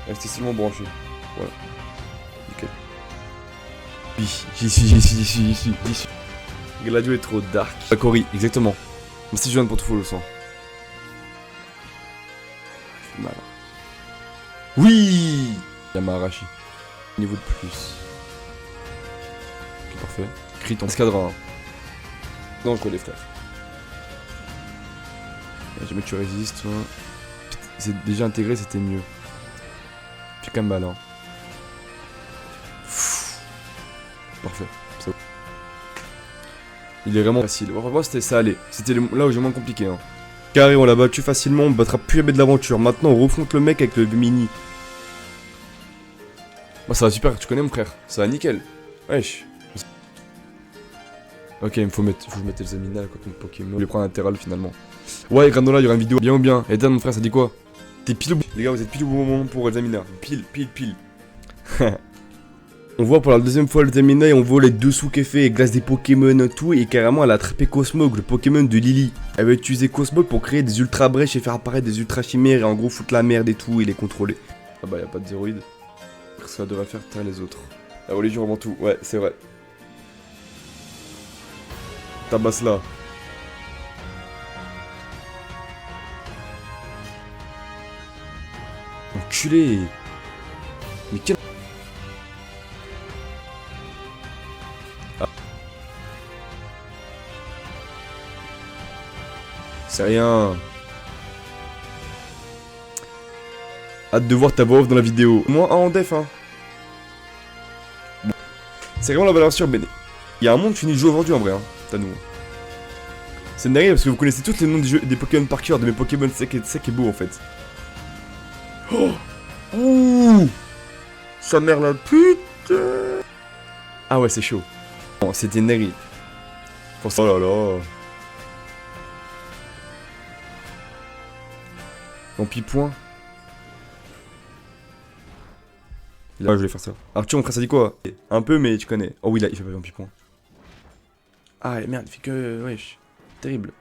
Restez seulement branchés. Voilà. Nickel. J'y suis. Gladio est trop dark. Cory, exactement. Merci Johan pour tout follow sang. Mal. Oui, Yamarashi. Niveau de plus. Ok, parfait. Crit en escadra. Non, je crois les frères. Jamais tu résistes, toi. C'est déjà intégré, c'était mieux. Fais quand même mal, hein. Parfait. Ça... Il est vraiment facile. Vraiment, c'était ça allait. C'était là où j'ai moins compliqué, hein. Carré, on l'a battu facilement, on battra plus jamais de l'aventure. Maintenant, on refonte le mec avec le mini. Moi, ça va super, tu connais mon frère. Ça va nickel. Wesh. Ok, il faut que je mette les Zamina contre mon Pokémon. Je vais prendre un Terral finalement. Ouais, Granola, il y aura une vidéo bien ou bien. Et Dan, mon frère, ça dit quoi? T'es pile au bout. Les gars, vous êtes pile au bon moment pour Elzamina. Pile. On voit pour la deuxième fois Elzamina et on voit les dessous qu'elle fait, elle glace des Pokémon et tout. Et carrément, elle a attrapé Cosmog, le Pokémon de Lily. Elle va utiliser Cosmog pour créer des ultra brèches et faire apparaître des ultra chimères et en gros foutre la merde et tout et les contrôler. Ah bah, y'a pas de zéroïde. Ça devrait faire taire les autres. La religion avant tout, ouais, c'est vrai. Tabasse là. Enculé. Mais quel... Ah. C'est rien. Hâte de voir ta voix off dans la vidéo. Moi, un en def, hein. Bon. C'est vraiment la valeur sûre, Béné. Il y a un monde qui finit de jouer aujourd'hui en vrai, hein. T'as nous. C'est une dinguerie parce que vous connaissez tous les noms des Pokémon par cœur, de mes Pokémon, c'est ça qui est beau en fait. Oh. Ouh. Sa mère la pute. Ah ouais, c'est chaud. Bon, c'était une dinguerie. Oh là là. En pipoint. Là, je vais faire ça. Arthur, mon frère, ça dit quoi? Un peu, mais tu connais. Oh oui, là, il fait pas un pipoint. Ah merde, il fait que... Wesh. Terrible.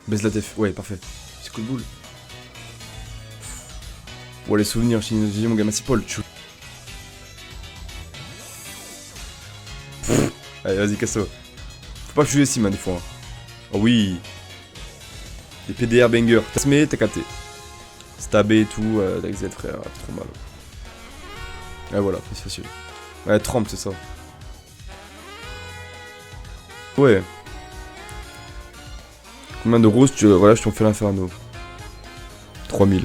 Baisse la def. Ouais, parfait. C'est coup de boule. Oh, les souvenirs, j'ai mon gars, merci Paul. Allez, vas-y, casse-toi. Faut pas que je joue ici, man, des fois. Hein. Oh oui. Les PDR banger. T'as semé, t'as capté. Stabé et tout, avec Z, frère. T'es trop mal. Ouais, voilà, c'est facile. Ouais, trempe, c'est ça. Ouais. Combien de roses tu... Voilà, je t'en fais l'inferno. 3000.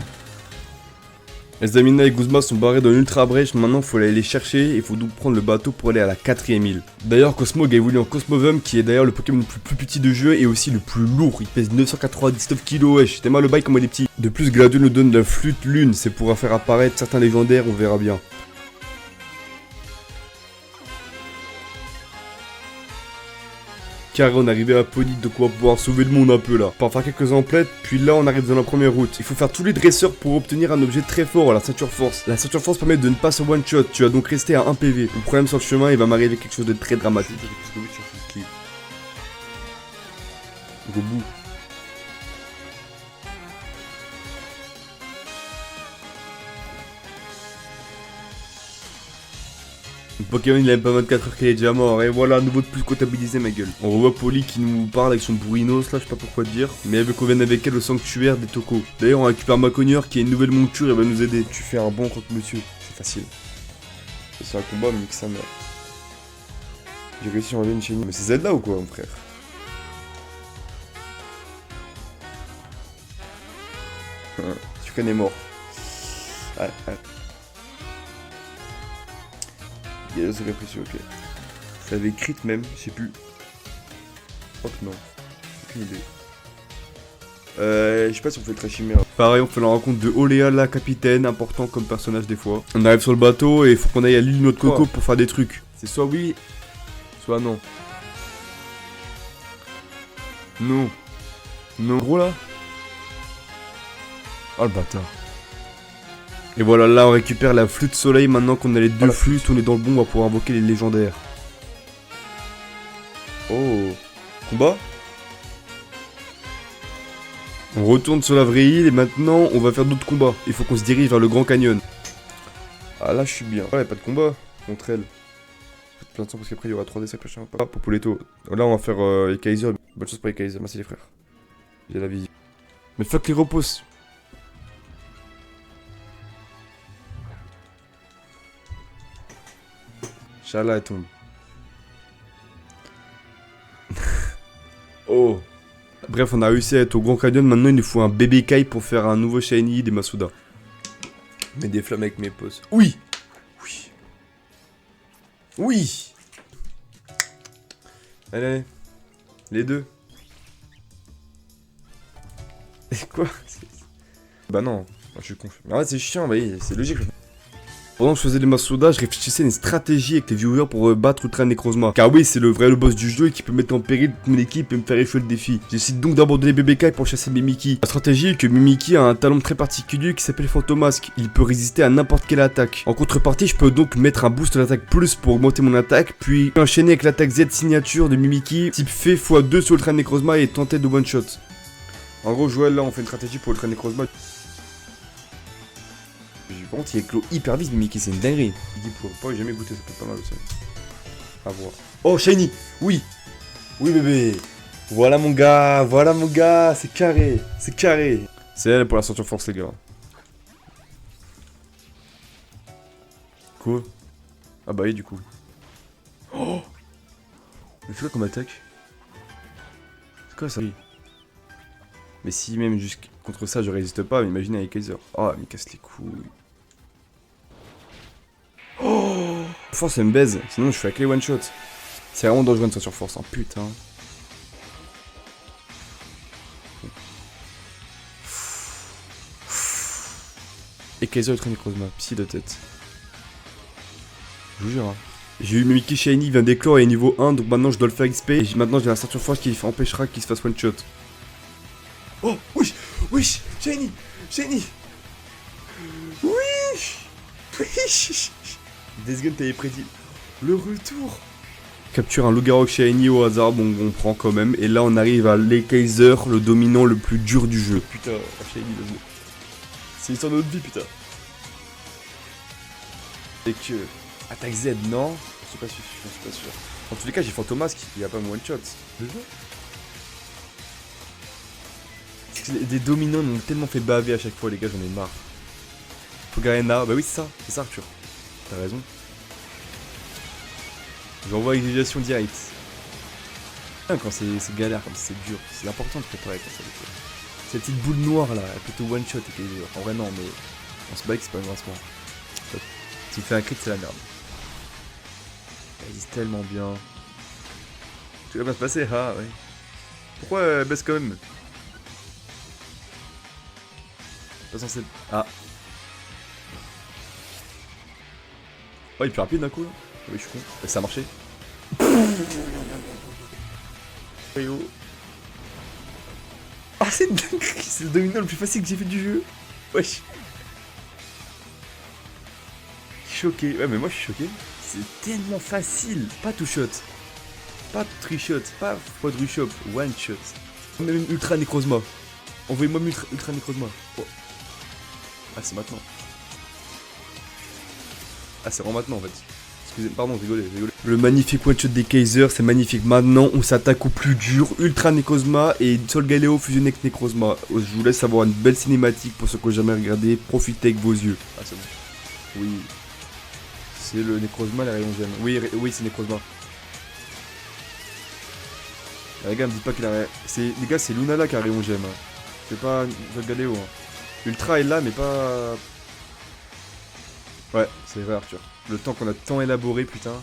Esdamina et Guzma sont barrés dans l'ultra brèche, maintenant faut aller les chercher et il faut donc prendre le bateau pour aller à la 4ème île. D'ailleurs Cosmog a évolué en Cosmovum qui est d'ailleurs le Pokémon le plus petit de jeu et aussi le plus lourd, il pèse 999 kg, wesh, t'es mal le bail comme il est petit. De plus Gladieux nous donne la flûte lune, c'est pour faire apparaître certains légendaires, on verra bien. Carré, on est arrivé à Pony, donc on va pouvoir sauver le monde un peu là. On va faire quelques emplettes, puis là on arrive dans la première route. Il faut faire tous les dresseurs pour obtenir un objet très fort, la ceinture force. La ceinture force permet de ne pas se one shot, tu vas donc rester à 1 PV. Le problème sur le chemin, il va m'arriver quelque chose de très dramatique. Au bout. Pokémon il aime pas 24 heures qu'il est déjà mort, et voilà, un nouveau de plus comptabilisé ma gueule. On revoit Polly qui nous parle avec son bourrinos là, je sais pas pourquoi dire, mais elle veut qu'on vienne avec elle au sanctuaire des Tocos. D'ailleurs on récupère Maconieur qui a une nouvelle monture et va nous aider. Tu fais un bon croque-monsieur, c'est facile. C'est un combat, mais nique sa mère. J'ai réussi à enlever une chenille. Mais c'est Zelda ou quoi mon frère? Tu connais mort. Ouais. Il y a le secret précieux, ok. Ça avait crit même, je sais plus. Je crois que non. Aucune idée. Je sais pas si on fait très chimère. Pareil, on fait la rencontre de Oléa, la capitaine, important comme personnage des fois. On arrive sur le bateau et il faut qu'on aille à l'île Noix de Coco pour faire des trucs. C'est soit oui, soit non. Non. Non. Gros là. Oh le bâtard. Et voilà, là on récupère la flûte soleil. Maintenant qu'on a les deux flûtes, on est dans le bon, on va pouvoir invoquer les légendaires. Oh. Combat. On retourne sur la vraie île et maintenant on va faire d'autres combats. Il faut qu'on se dirige vers le Grand Canyon. Ah là je suis bien. Ouais, pas de combat contre elle. Plein de temps parce qu'après il y aura 3D ça prochain. Ah, Popoletto. Là on va faire les Kaiser. Bonne chance pour les Kaiser, merci les frères. J'ai la vision. Mais fuck les reposes. Inch'Allah elle tombe. Oh. Bref, on a réussi à être au Grand Canyon. Maintenant, il nous faut un bébé Kai pour faire un nouveau Shiny des Masuda. Mets des flammes avec mes poses. Oui. Oui. Oui. Allez. Les deux. Et quoi? Bah non. Je suis confus. Mais en fait, c'est chiant, bah oui, c'est logique. Pendant que je faisais les Masuda, je réfléchissais à une stratégie avec les viewers pour battre Ultra Necrozma. Car oui, c'est le boss du jeu et qui peut mettre en péril toute mon équipe et me faire échouer le défi. Je décide donc d'abandonner Bébé Kai pour chasser Mimikyu. La stratégie est que Mimikyu a un talent très particulier qui s'appelle Fantomasque. Il peut résister à n'importe quelle attaque. En contrepartie, je peux donc mettre un boost d'attaque plus pour augmenter mon attaque, puis enchaîner avec l'attaque Z signature de Mimikyu, type fait x2 sur Ultra Necrozma et tenter de one shot. En gros, Joël, là, on fait une stratégie pour Ultra Necrozma. Par contre, il éclot hyper vite, Mimikyu, c'est une dinguerie. Il dit pour pas jamais goûter, ça peut être pas mal aussi. À voir. Oh, Shiny. Oui. Oui, bébé. Voilà mon gars, c'est carré. C'est carré. C'est elle pour la ceinture force, les gars. Quoi? Ah bah oui, du coup. Oh. Mais c'est quoi comme attaque? C'est quoi ça? Mais si même juste contre ça je résiste pas, mais imaginez avec Kaiser. Oh, il me casse les couilles. Oh, force elle me baise, sinon je fais avec les one shot. C'est vraiment dangereux une ceinture force, hein, putain. Et Kaiser Ultra Necrozma, psy de tête. Je vous jure, hein. J'ai eu Mimikyu Shiny, il vient d'éclore et niveau 1, donc maintenant je dois le faire XP. Et maintenant j'ai la ceinture force qui empêchera qu'il se fasse one shot. Oh, oui, oui, Shiny, Shiny. Oui, oui. Death Gun t'avais prédit le retour. Capture un Loup-Garou Shiny au hasard, bon on prend quand même. Et là on arrive à les Kaiser, le dominant le plus dur du jeu. Putain, Shiny, c'est l'histoire de notre vie, putain. Et que... Attaque Z, non? Je suis pas sûr, je suis pas sûr. En tous les cas, j'ai Fantomasque, il va pas me one shot. Déjà? Des dominants m'ont tellement fait baver à chaque fois, les gars, j'en ai marre. Fogarena, bah oui, c'est ça, Arthur. T'as raison. J'envoie exigation directe. Quand c'est galère, comme c'est dur, c'est important de préparer comme ça. Cette petite boule noire là, elle plutôt one shot et qu'elle est dure. En vrai, non, mais on se bike, c'est pas un grincement. Si tu fais un crit, c'est la merde. Elle existe tellement bien. Tout va bien se passer, ah ouais. Pourquoi elle baisse quand même? Pas censé. Ah. Oh, il est plus rapide d'un coup là. Oui, je suis con. Et ça a marché. Ah, c'est une dinguerie. C'est le domino le plus facile que j'ai fait du jeu. Wesh. Choqué. Ouais, mais moi je suis choqué. C'est tellement facile. Pas two shot. Pas trichot. Pas quadru shot. One shot. Même ultra nécrosma. Envoyez-moi ultra nécrosma. Oh. Ah, c'est maintenant. Ah, c'est vraiment maintenant en fait. Excusez-moi, pardon, rigolez. Le magnifique one shot des Kaiser, c'est magnifique. Maintenant, on s'attaque au plus dur. Ultra Necrozma et Sol Galeo fusionné avec Necrozma. Je vous laisse avoir une belle cinématique pour ceux qui n'ont jamais regardé. Profitez avec vos yeux. Ah, c'est bon. Oui. C'est le Necrozma, la rayon gemme. Oui, c'est Necrozma. Les gars, me dites pas qu'il a. Les gars, c'est Lunala qui a rayon gemme. Hein. C'est pas Sol Galeo. Hein. Ultra est là, mais pas. Ouais, c'est vrai, Arthur. Le temps qu'on a tant élaboré, putain.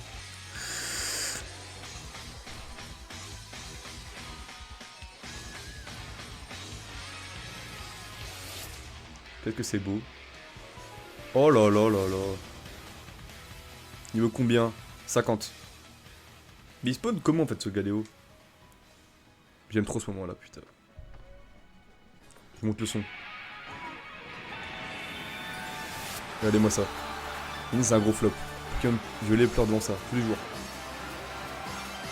Peut-être que c'est beau. Oh là là là là. Niveau combien? 50. Mais il spawn comment en fait ce Galéo? J'aime trop ce moment là, putain. Je monte le son. Regardez-moi ça. C'est un gros flop. Je les pleure devant ça, tous les jours.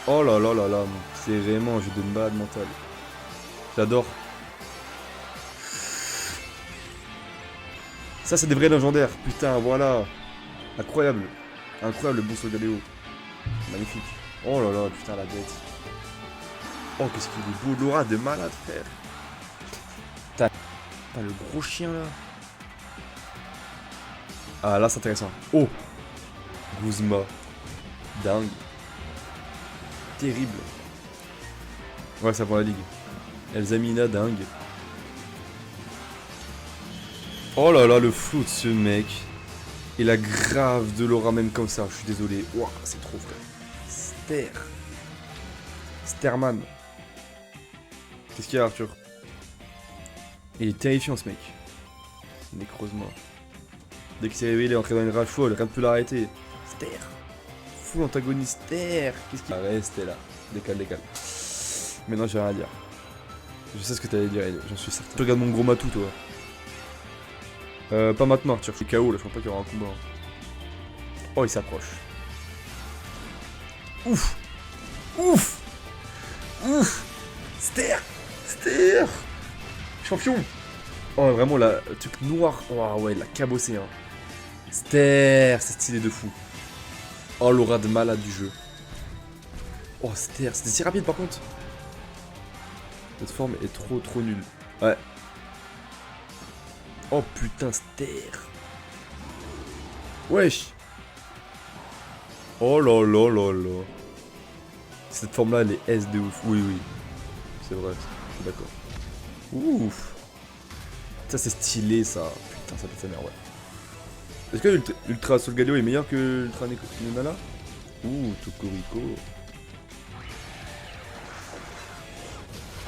Oh là là là là, c'est vraiment un jeu de malade mental. J'adore. Ça c'est des vrais légendaires, putain, voilà. Incroyable. Incroyable le bon saut Galéo. Magnifique. Oh là là, putain la bête. Oh qu'est-ce qu'il est beau, l'aura de malade frère. Putain, le gros chien là. Ah là c'est intéressant. Oh Guzma. Dingue. Terrible. Ouais ça prend la ligue. Elzamina dingue. Oh là là le flou de ce mec. Il a grave de l'aura même comme ça. Je suis désolé. Ouah c'est trop frère. Sterman. Qu'est-ce qu'il y a Arthur? Il est terrifiant ce mec. Nécrosement. Dès qu'il s'est réveillé, il est entré dans une rage folle, rien ne peut l'arrêter. Ster. Full antagoniste. Ster. Qu'est-ce qu'il a? Restez là. Décale. Mais non, j'ai rien à dire. Je sais ce que t'allais dire, j'en suis certain. Tu regardes mon gros matou, toi. Pas maintenant, Arthur. Je suis KO là, je pense pas qu'il y aura un combat. Oh, il s'approche. Ouf. Ster. Champion. Oh, vraiment, le truc noir. Oh, ouais, il l'a cabossé, hein. Ster, c'est stylé de fou. Oh, l'aura de malade du jeu. Oh, Ster, c'était si rapide par contre. Cette forme est trop nulle. Ouais. Oh putain, Ster. Wesh. Oh là là là là. Cette forme là, elle est S de ouf. Oui. C'est vrai, je suis d'accord. Ouf. Ça c'est stylé ça. Putain, ça fait sa mère, ouais. Est-ce que l'Ultra Sol Galeo est meilleur que l'Ultra Necrozma? Ouh, Tokoriko.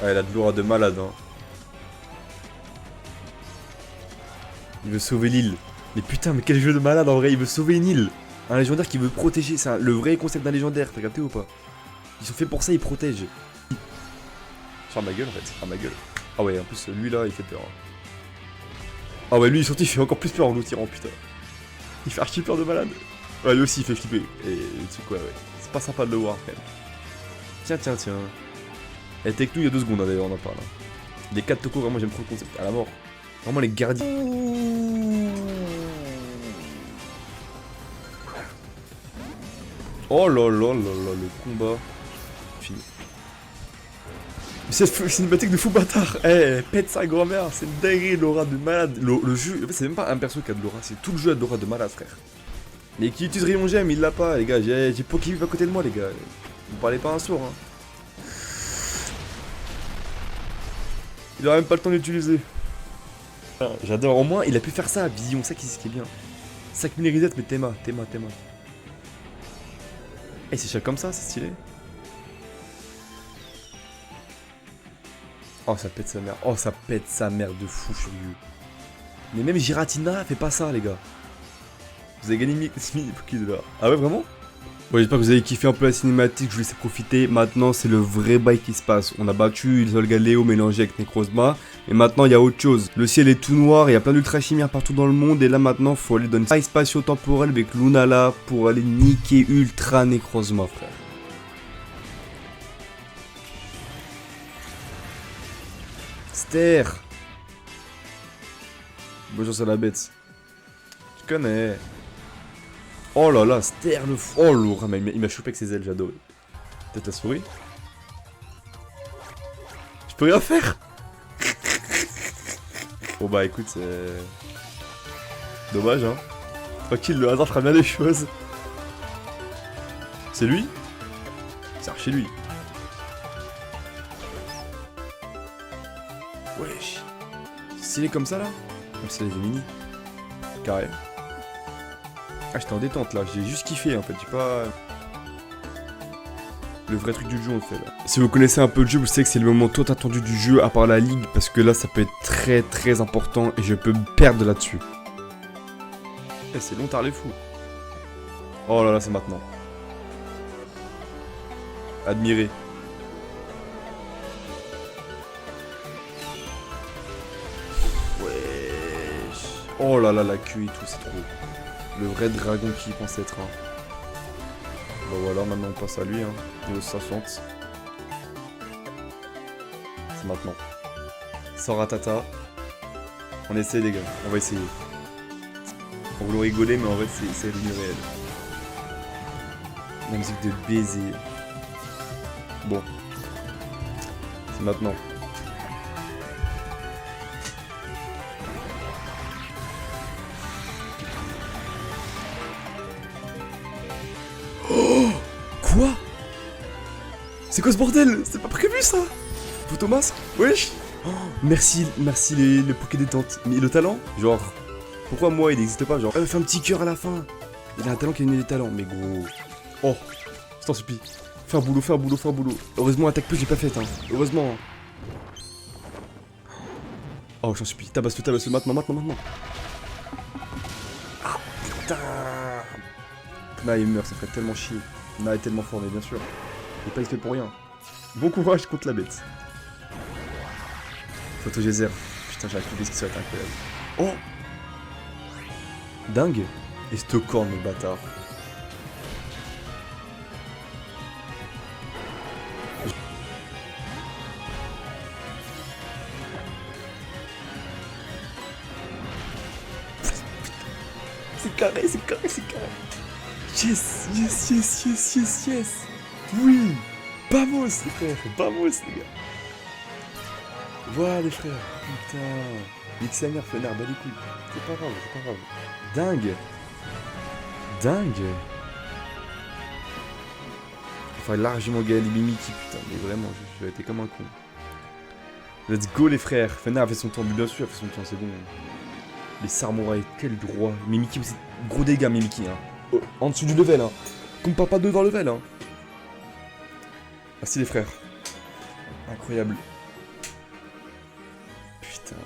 Ah, elle a de l'aura de malade, hein. Il veut sauver l'île. Mais putain, mais quel jeu de malade en vrai, il veut sauver une île. Un légendaire qui veut protéger, c'est le vrai concept d'un légendaire, t'as capté ou pas? Ils sont faits pour ça, ils protègent. Sur ma gueule en fait, ma gueule. Ah ouais, en plus lui là, il fait peur. Ah ouais, lui surtout il fait encore plus peur en nous tirant, putain. Il fait archi peur de malade. Ouais, lui aussi il fait flipper. Et tu sais quoi, ouais. C'est pas sympa de le voir quand même. Tiens. Elle était avec nous il y a 2 secondes hein, d'ailleurs, on en parle. Les 4 tokos, vraiment j'aime trop le concept. À la mort. Vraiment les gardiens. Oh là là là là, le combat. Fini. Cette cinématique de fou bâtard. Eh, pète sa grand-mère, c'est une dinguerie, l'aura de malade. Le jeu, en fait, c'est même pas un perso qui a de l'aura, c'est tout le jeu a de l'aura de malade, frère. Mais qui utilise Rayon Gemme, il l'a pas, les gars. J'ai Pokévive à côté de moi, les gars. Vous parlez pas un sourd, hein. Il aura même pas le temps d'utiliser. J'adore, au moins il a pu faire ça à Vision, ça qui est bien. 5000 reset, mais Théma. Eh, c'est cher comme ça, c'est stylé. Oh, ça pète sa mère. Oh, ça pète sa mère de fou furieux. Mais même Giratina fait pas ça, les gars. Vous avez gagné 1000 $. Ah ouais, vraiment? Bon, j'espère que vous avez kiffé un peu la cinématique, je vous laisse profiter. Maintenant, c'est le vrai bail qui se passe. On a battu Solgaleo Léo mélangé avec Necrozma. Et maintenant, il y a autre chose. Le ciel est tout noir, il y a plein d'ultra chimères partout dans le monde. Et là, maintenant, faut aller dans une faille spatio-temporelle avec Lunala pour aller niquer Ultra Necrozma, frère. Ster. Bonjour, c'est la bête. Tu connais. Oh là là, Ster le fou. Oh lourd, mais il m'a chopé avec ses ailes, j'adore. Peut-être la souris. Je peux rien faire. Bon bah écoute, c'est... Dommage, hein. Tranquille, le hasard fera bien les choses. C'est lui? C'est archi lui. Wesh. Stylé comme ça là? Comme c'est les mini. Carré. Ah, j'étais en détente là, j'ai juste kiffé en fait, j'ai pas... Le vrai truc du jeu on fait là. Si vous connaissez un peu le jeu, vous savez que c'est le moment tout attendu du jeu à part la ligue, parce que là ça peut être très très important et je peux me perdre là-dessus. Eh, c'est long tard les fous. Oh là là, c'est maintenant. Admirer. Wesh. Oh là là, la queue et tout, c'est trop. Le vrai dragon qui pense être un. Bon voilà, maintenant on passe à lui, hein. Niveau 60. C'est maintenant. Sans ratata. On essaie les gars, on va essayer. On voulait rigoler, mais en fait c'est devenu réel. La musique de baiser. Bon. C'est maintenant. Oh, quoi? C'est quoi ce bordel? C'est pas prévu ça? Photomasque? Wesh. Oh, merci les Poké détente. Mais le talent? Genre, pourquoi moi il n'existe pas? Genre, fais un petit cœur à la fin. Il a un talent qui a des talents, mais gros. Oh, je t'en supplie. Fais un boulot. Heureusement, attaque plus, j'ai pas fait, hein. Heureusement. Oh, j'en supplie. Tabasse-le, maintenant. Ah, putain. Nah, il meurt, ça ferait tellement chier. Nah, est tellement fort, mais bien sûr. Il est pas fait pour rien. Bon courage contre la bête. Photo geyser. Putain, j'ai activé ce qui serait incroyable. Oh, dingue. Et Stocorn, le bâtard. C'est carré. Yes. Oui. Vamos, les frères. Vamos, les gars. Voilà, les frères. Putain. Mixamer, Fenard, bah les couilles. C'est pas grave. Dingue. Il faudrait largement gagner les Mimiki, putain. Mais vraiment, je vais être comme un con. Let's go, les frères. Fenard a fait son temps, bien sûr, a fait son temps, c'est bon. Les samouraïs, quel droit. Mimiki aussi, gros dégâts, Mimiki, hein. Oh, en dessous du level, hein. Compare pas devant le level, hein. Merci les frères. Incroyable. Putain.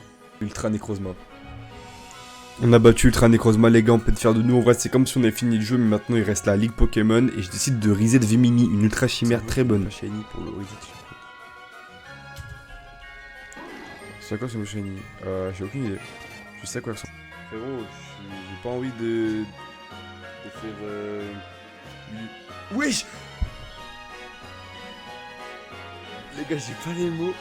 Ultra Necrozma. On a battu Ultra Necrozma, les gars, on peut te faire de nous. En vrai, c'est comme si on avait fini le jeu, mais maintenant il reste la Ligue Pokémon. Et je décide de reset Vimini, une ultra chimère très bonne. Shiny pour le reset. C'est quoi ce Shiny? J'ai aucune idée. Je sais à quoi ça ressemble. Frérot, j'ai pas envie de faire... Wesh. Les gars, j'ai pas les mots.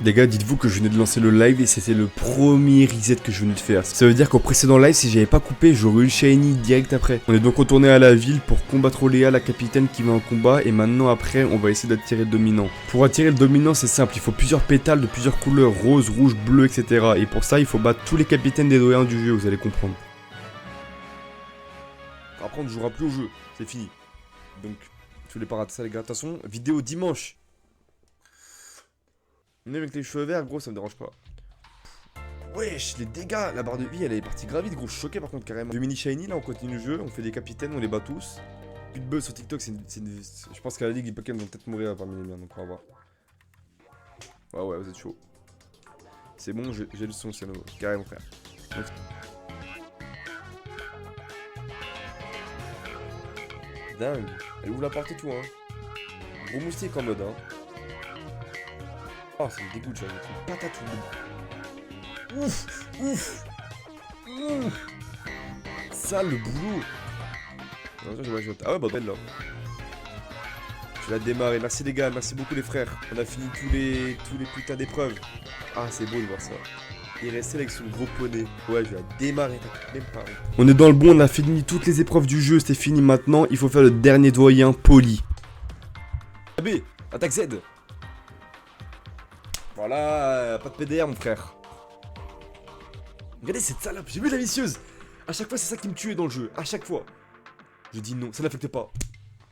Les gars, dites-vous que je venais de lancer le live et c'était le premier reset que je venais de faire. Ça veut dire qu'au précédent live, si j'avais pas coupé, j'aurais eu le shiny direct après. On est donc retourné à la ville pour combattre Léa, la capitaine qui va en combat. Et maintenant, après, on va essayer d'attirer le dominant. Pour attirer le dominant, c'est simple. Il faut plusieurs pétales de plusieurs couleurs, rose, rouge, bleu, etc. Et pour ça, il faut battre tous les capitaines des doyens du jeu, vous allez comprendre. Après, on ne jouera plus au jeu. C'est fini. Donc, je voulais pas rater ça, les gars. De toute façon, vidéo dimanche. Même avec les cheveux verts, gros, ça me dérange pas. Wesh, les dégâts, la barre de vie, elle est partie grave vite, gros. Je suis choqué par contre, carrément. 2 mini shiny, là, on continue le jeu, on fait des capitaines, on les bat tous. Plus de buzz sur TikTok, je pense qu'à la ligue, les Pokémon vont peut-être mourir parmi les miens, donc on va voir. Ouais, vous êtes chaud. C'est bon, j'ai le son, c'est nouveau. Carrément, frère. Donc... Dingue. Elle ouvre la porte et tout, hein. Gros moustique en mode, hein. Oh, ça me dégoûte, j'ai une patate ou deux. Ouf. Ça, le boulot. Ah ouais, bah belle là. Je vais la démarrer. Merci les gars, merci beaucoup les frères. On a fini tous les putains d'épreuves. Ah, c'est beau de voir ça. Il restait avec son gros poney. Ouais, je vais la démarrer. Même pas. On est dans le bon, on a fini toutes les épreuves du jeu. C'est fini maintenant. Il faut faire le dernier doyen, Poli. AB, attaque Z. Voilà, pas de PDR mon frère. Regardez cette salope, j'ai vu la vicieuse. A chaque fois c'est ça qui me tuait dans le jeu, à chaque fois. Je dis non, ça n'affecte pas.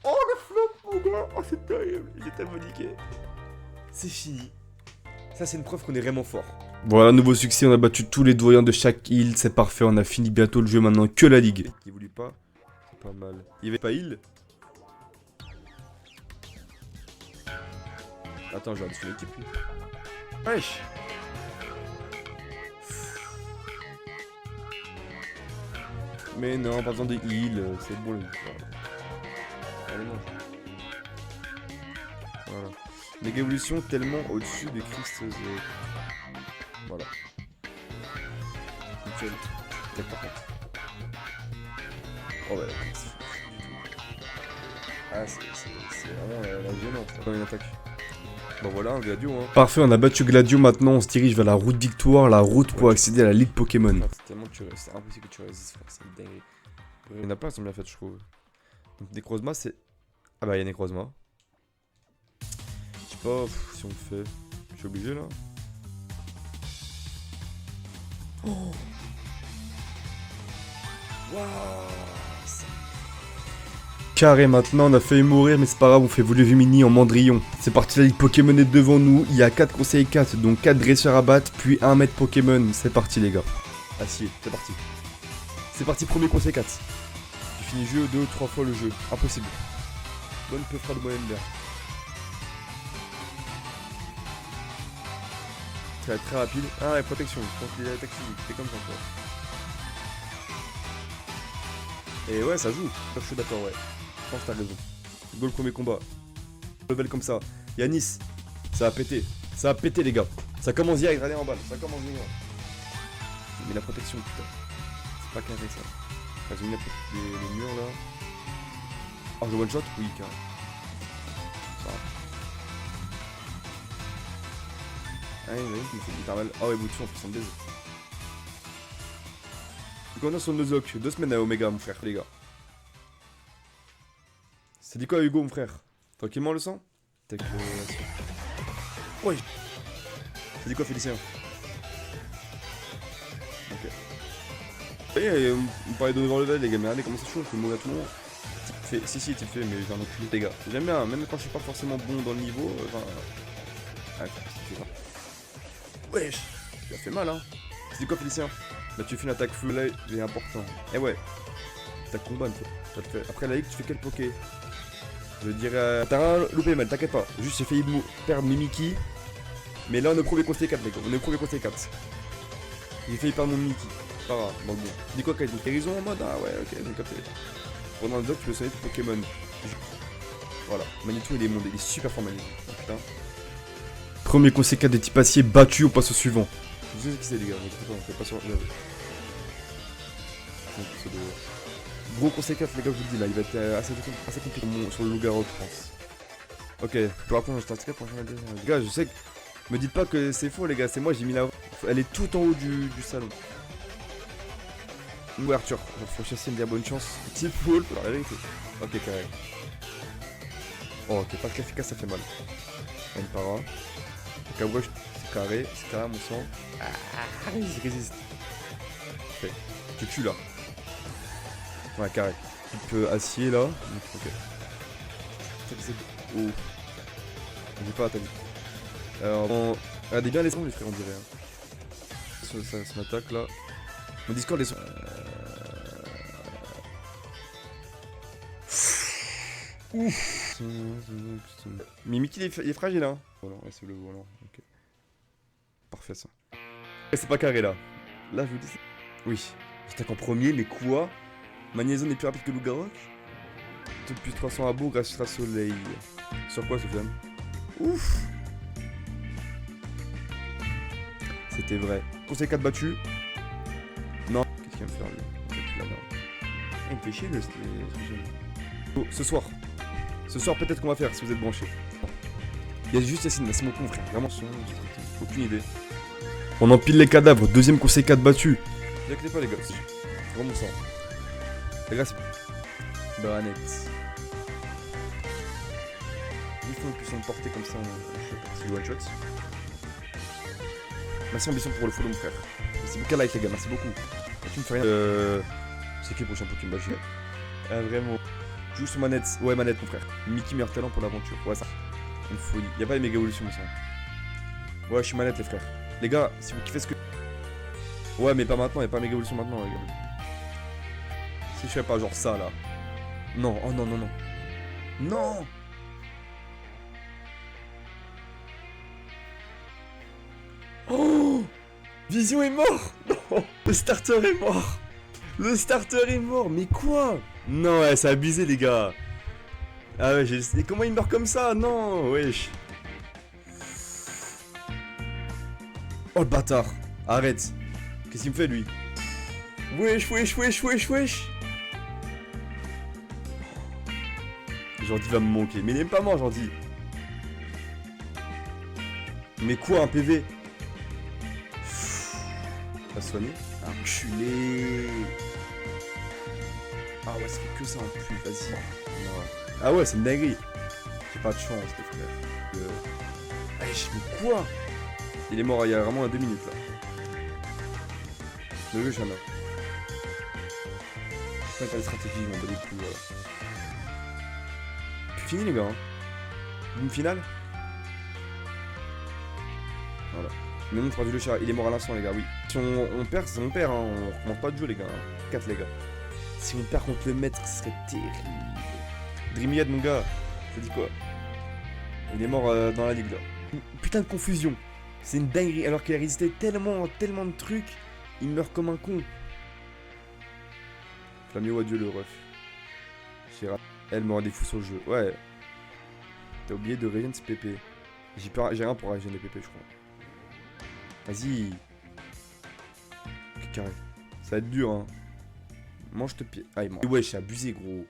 Oh le flop mon gars, oh c'est terrible, il est tellement niqué. C'est fini. Ça c'est une preuve qu'on est vraiment fort. Voilà, nouveau succès, on a battu tous les doyens de chaque île, c'est parfait, on a fini bientôt le jeu maintenant que la ligue. Il voulait pas, c'est pas mal. Il y avait pas île. Attends, je vais regarder sur l'équipe lui. Wesh. Mais non, pas besoin de heal, c'est bon le... Allez, mange. Voilà. Méga évolution tellement au-dessus des Christ. Voilà. Nickel. Peut-être par contre. Oh ouais, ah c'est vraiment la violence. Là. Une attaque. Bon voilà, un Gladio hein. Parfait, on a battu Gladio, maintenant on se dirige vers la route victoire, la route pour accéder à la ligue Pokémon. C'est tellement que c'est impossible que tu résistes, frère, c'est une dinguerie. Il y en a plein qui sont bien faites, je trouve. Donc Necrozma c'est... Ah bah il y a Necrozma. Je sais pas si on le fait. Je suis obligé là. Oh waouh. Carré maintenant, on a failli mourir mais c'est pas grave, on fait Voluvimini en Mandrillon. C'est parti, la ligue Pokémon est devant nous, il y a 4 conseils 4, donc 4 dresseurs à battre, puis 1 maître Pokémon. C'est parti les gars. Acier, c'est parti. C'est parti, premier conseil 4. J'ai fini le jeu 2 ou 3 fois le jeu, impossible. Bonne peu fera de moyenne d'air. Ça va être très rapide. Ah ouais, protection, je pense qu'il y a l'attaque physique, c'est comme ça quoi. Et ouais, ça joue, je suis d'accord, ouais. Je pense que t'as raison. Go le premier combat. Level comme ça. Yanis, ça a pété. Ça a pété les gars. Ça commence direct, regardez en balle. Ça commence direct. Mais la protection putain. C'est pas carré ça. Vas-y, on met les murs là. Ah, je one shot? Oui, carré. Ça va. Ah, oui, il me fait hyper mal. Ah ouais, bout de fond, on fait son baiser. Donc on a son Nuzlocke. 2 semaines à Omega, mon frère, les gars. Ça dit quoi Hugo mon frère? Tranquillement le sang? Tac, ouais. Ça dit quoi Félicien? Ok. Vous voyez, on parlait de devant level les gars, mais regardez comment c'est chaud, je peux mourir à tout le monde. Si, tu le fais, mais j'ai un autre les gars. J'aime bien, même quand je suis pas forcément bon dans le niveau, enfin... Ouais, c'est ça. Wesh, ça fait mal hein. Ça dit quoi Félicien? Bah tu fais une attaque feu là, il est important. Eh ouais. Attaque combat, ça te fait. Après la ligue, tu fais quel poké? Je dirais... T'as un loupé mal, t'inquiète pas. Juste j'ai failli perdre Mimiki. Mais là on est au premier conseil 4 les gars, on est au premier conseil 4. J'ai failli perdre mon Mimiki. Pas grave, bon bon. Tu dis quoi Kaito? Guérison en mode? Ah ouais ok, j'ai capté. Pendant le doc tu peux sonner tes Pokémon. Voilà, Manitou il est monté, il est super fort Manitou. Oh, putain. Premier conseil 4 de type acier battu, on passe au suivant. Je sais qui c'est les gars, on fait pas sur le... Gros conseil 4 les gars, je vous le dis là, il va être assez compliqué sur le loup-garou je pense. Ok, pour la prochaine je t'inquiète pour la prochaine. Les gars, je sais que Me dites pas que c'est faux les gars, c'est moi, j'ai mis la... Elle est tout en haut du salon. Ouais Arthur, faut chasser me dire bonne chance. Petit full, pour la vérité. Ok carré. Oh ok, pas très efficace, ça fait mal. Une para. Le cabouche, c'est carré mon sang. Ah, il résiste. Ok, tu tues là. Ouais carré. Un peu acier là. Ok. Oh. J'ai pas attaqué. Alors, regardez bien les sons les frères on dirait. Hein. Son attaque là. Mon Discord les sons. Ouf. Mais Mickey il est fragile hein. Voilà, ouais, c'est le volant. Ok. Parfait ça. Et c'est pas carré là. Là je vous dis c'est... Oui. J'attaque en premier mais quoi? Magnésium est plus rapide que Lougarok. Plus 300 à bout grâce à soleil. Sur quoi Sofiane? Ouf. C'était vrai. Conseil 4 battu. Non. Qu'est-ce qu'il va me faire lui? Il me fait chier le oh, ce soir. Ce soir peut-être qu'on va faire si vous êtes branchés. Il y a juste Yacine là, c'est mon con frère. Vraiment aucune idée. On empile les cadavres. Deuxième conseil 4 battu. Ne inquiétez pas les gars. Vraiment ça. Les gars c'est... Branette. Il faut une puissance portée comme ça en one shot. Merci ambition pour le follow mon frère. Merci beaucoup like les gars, merci beaucoup. Tu me fais rien. C'est qui le prochain Pokémon Magique? Ah vraiment. Joue sur manette. Ouais manette mon frère. Mickey meilleur talent pour l'aventure. Ouais ça. Une folie. Y'a pas les méga évolutions ça. Ouais je suis manette les frères. Les gars, si vous kiffez ce que... Ouais mais pas maintenant, y'a pas méga évolution maintenant les gars. Si je fais pas genre ça là. Non, oh non non non. Non. Oh, Vision est mort. Non, le starter est mort. Le starter est mort, mais quoi? Non, ouais, c'est abusé, les gars. Ah ouais, et comment il meurt comme ça? Non, wesh. Oh, le bâtard. Arrête. Qu'est-ce qu'il me fait, lui? Wesh, wesh, wesh, wesh, wesh. Jordi va me manquer. Mais il est même pas mort, Jordi. Mais quoi, un PV? Pas soigné. Enculé. Ah ouais, ça fait que ça en plus, vas-y. Ah ouais, c'est une dinguerie. J'ai pas de chance, les frères. Wesh, mais quoi? Il est mort il y a vraiment 2 minutes là. Le jeu, j'en ai. Je pas les stratégies, je m'en bats les couilles, voilà. Puis fini les gars. Hein. Une finale. Voilà. Mais non, du jeu, il est mort à l'instant les gars, oui. Si on perd, c'est on perd, hein. On recommence pas de jeu les gars. Hein. 4 les gars. Si on perd contre le maître, ce serait terrible. Dreamyhead mon gars, ça dit quoi? Il est mort dans la ligue là. Putain de confusion. C'est une dinguerie alors qu'il a résisté tellement de trucs. Il meurt comme un con. Flamio adieu le ref. Elle m'aura des fous sur le jeu. Ouais. T'as oublié de régénérer ce PP. J'ai rien pour régénérer PP je crois. Vas-y. Ok, carré. Ça va être dur hein. Mange te pied. Ah il mange. Ouais j'ai abusé gros.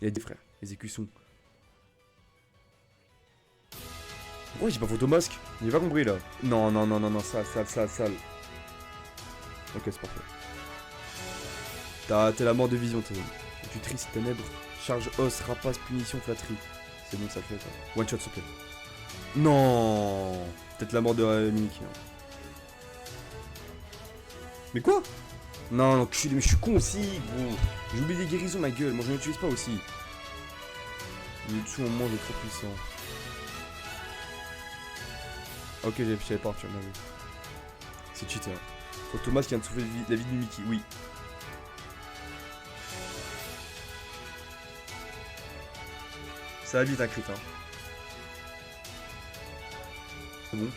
Il y a des frères. Les écussons. Pourquoi j'ai pas photomasque? J'ai pas compris là. Non, sale. Ok, c'est parfait. T'es la mort de vision, t'es. Tu triste, ténèbres. Charge, os, rapace, punition, flatterie. C'est bon, ça le fait ça. One shot, s'il te plaît. Non. Peut-être la mort de Mimiki. Hein. Mais quoi? Non, mais je suis con aussi, gros. J'ai oublié les guérisons, ma gueule. Moi, je n'utilise pas aussi. Le dessous, on mange est trop puissant. Ok, j'avais pas Arthur, vu. C'est cheaté. Hein. Faut Thomas qui vient de souffler la vie de Mickey, oui. Ça va vite un crit, hein. C'est bon.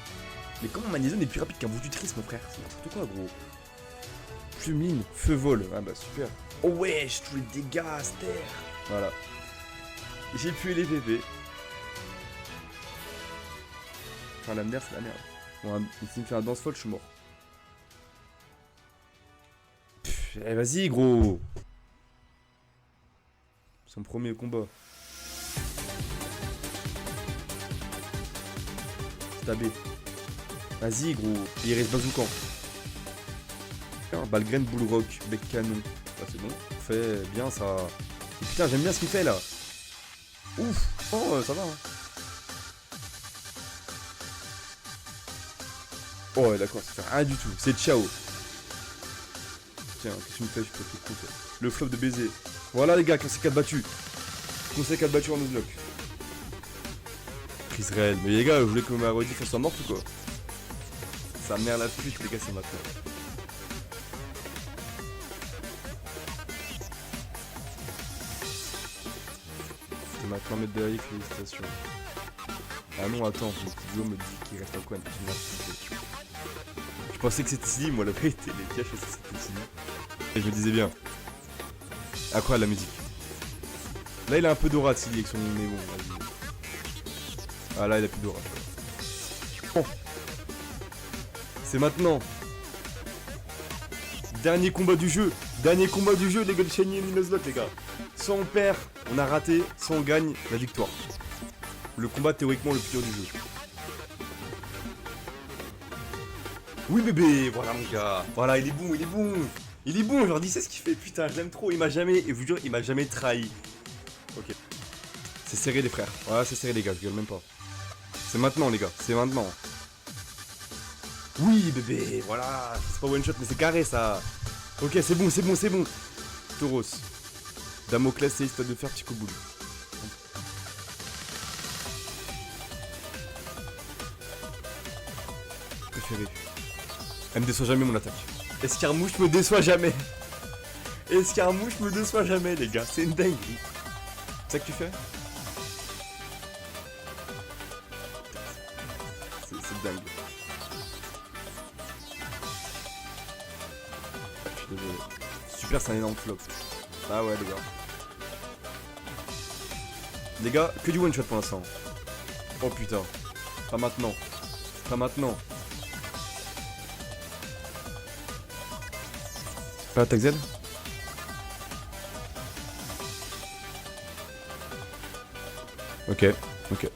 Mais comment Magnésium est plus rapide qu'un Votutrice, mon frère? C'est n'importe quoi, gros. Plume, feu vol. Ah bah super. Oh wesh, tous les dégâts, Aster. Voilà. J'ai pu les bébés. Enfin, la merde, c'est la merde. Bon, s'il me fait un danse folle, je suis mort. Eh, vas-y, gros. Son premier combat. Stabé. Vas-y gros. Il reste bazookan. Balgraine, boule rock, bec canon. Ah, c'est bon. Fait bien ça. Et putain, j'aime bien ce qu'il fait là. Ouf. Oh, ça va. Hein. Oh, ouais, d'accord, ça fait rien du tout. C'est ciao. Tiens, qu'est-ce que tu me fais? Je peux te couper. Le flop de baiser. Voilà les gars, conseil 4 battu. Conseil 4 battu en nuzlocke. Prise réelle. Mais les gars, vous voulez que ma rediff soit morte ou quoi? Sa mère la pute, les gars, c'est maintenant. C'est maintenant mettre de la life, félicitations. Ah non, attends, mon petit Joe me dit qu'il reste en coin. Je pensais que c'était Silly, moi la vérité, les gars, je pensais que c'était Silly. Et je me disais bien. À quoi la musique? Là il a un peu d'aura Silly avec son mais bon, vas-y. Ah là il a plus d'aura. Bon. C'est maintenant. Dernier combat du jeu. Dernier combat du jeu les gars de Shiny et Nuzlocke les gars. Soit on perd, on a raté, soit on gagne la victoire. Le combat théoriquement le plus dur du jeu. Oui bébé, voilà mon gars. Voilà, il est bon, il est bon. Il est bon, aujourd'hui, c'est ce qu'il fait. Putain, je l'aime trop. Il m'a jamais, et vous jure, il m'a jamais trahi. Ok. C'est serré les frères. Voilà, c'est serré les gars, je gueule même pas. C'est maintenant les gars, c'est maintenant. Oui bébé, voilà. C'est pas one shot mais c'est carré ça. Ok, c'est bon, c'est bon, c'est bon. Tauros. Damoclès, c'est histoire de faire petit coup de boule. Préféré. Elle me déçoit jamais mon attaque. Escarmouche me déçoit jamais. Escarmouche me déçoit jamais les gars. C'est une dinguerie. C'est ça que tu fais? C'est dingue. Je suis désolé. Super, c'est un énorme flop. Ah ouais les gars. Les gars, que du one shot pour l'instant. Oh putain. Pas maintenant. Pas maintenant. Pas attaque Z? Ok, ok.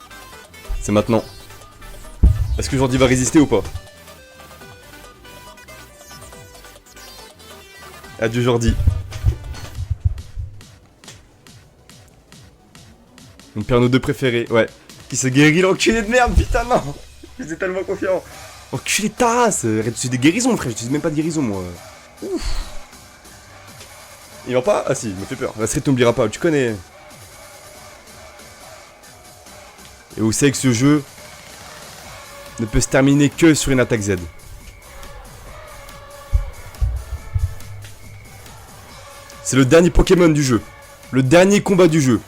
C'est maintenant. Est-ce que Jordi va résister ou pas? Adieu Jordi. Mon père nos deux préférés, ouais. Qui se guérit l'enculé de merde, putain non. J'étais tellement confiant. Enculé de ta race. C'est des guérisons frère, j'utilise même pas de guérison moi. Ouf. Il va pas? Ah si, il me fait peur. La street t'oubliera pas, tu connais. Et vous savez que ce jeu ne peut se terminer que sur une attaque Z. C'est le dernier Pokémon du jeu. Le dernier combat du jeu.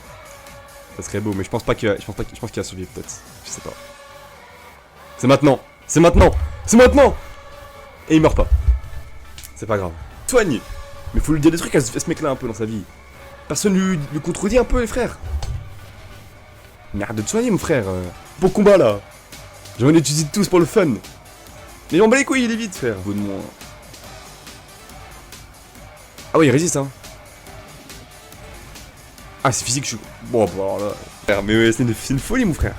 Ça serait beau, mais je pense pas qu'il va, je pense qu'il va survivre peut-être. Je sais pas. C'est maintenant. C'est maintenant. C'est maintenant. Et il meurt pas. C'est pas grave. Soigne. Mais faut lui dire des trucs à ce mec là un peu dans sa vie. Personne lui contredit un peu les frères. Mais arrête de te soigner mon frère. Beau combat là. J'en ai utilisé tous pour le fun. Mais on bat les couilles, il est vite frère. Vous de moi. Ah ouais il résiste hein. Ah c'est physique je suis... Bon alors là... Frère, mais ouais, c'est une folie mon frère.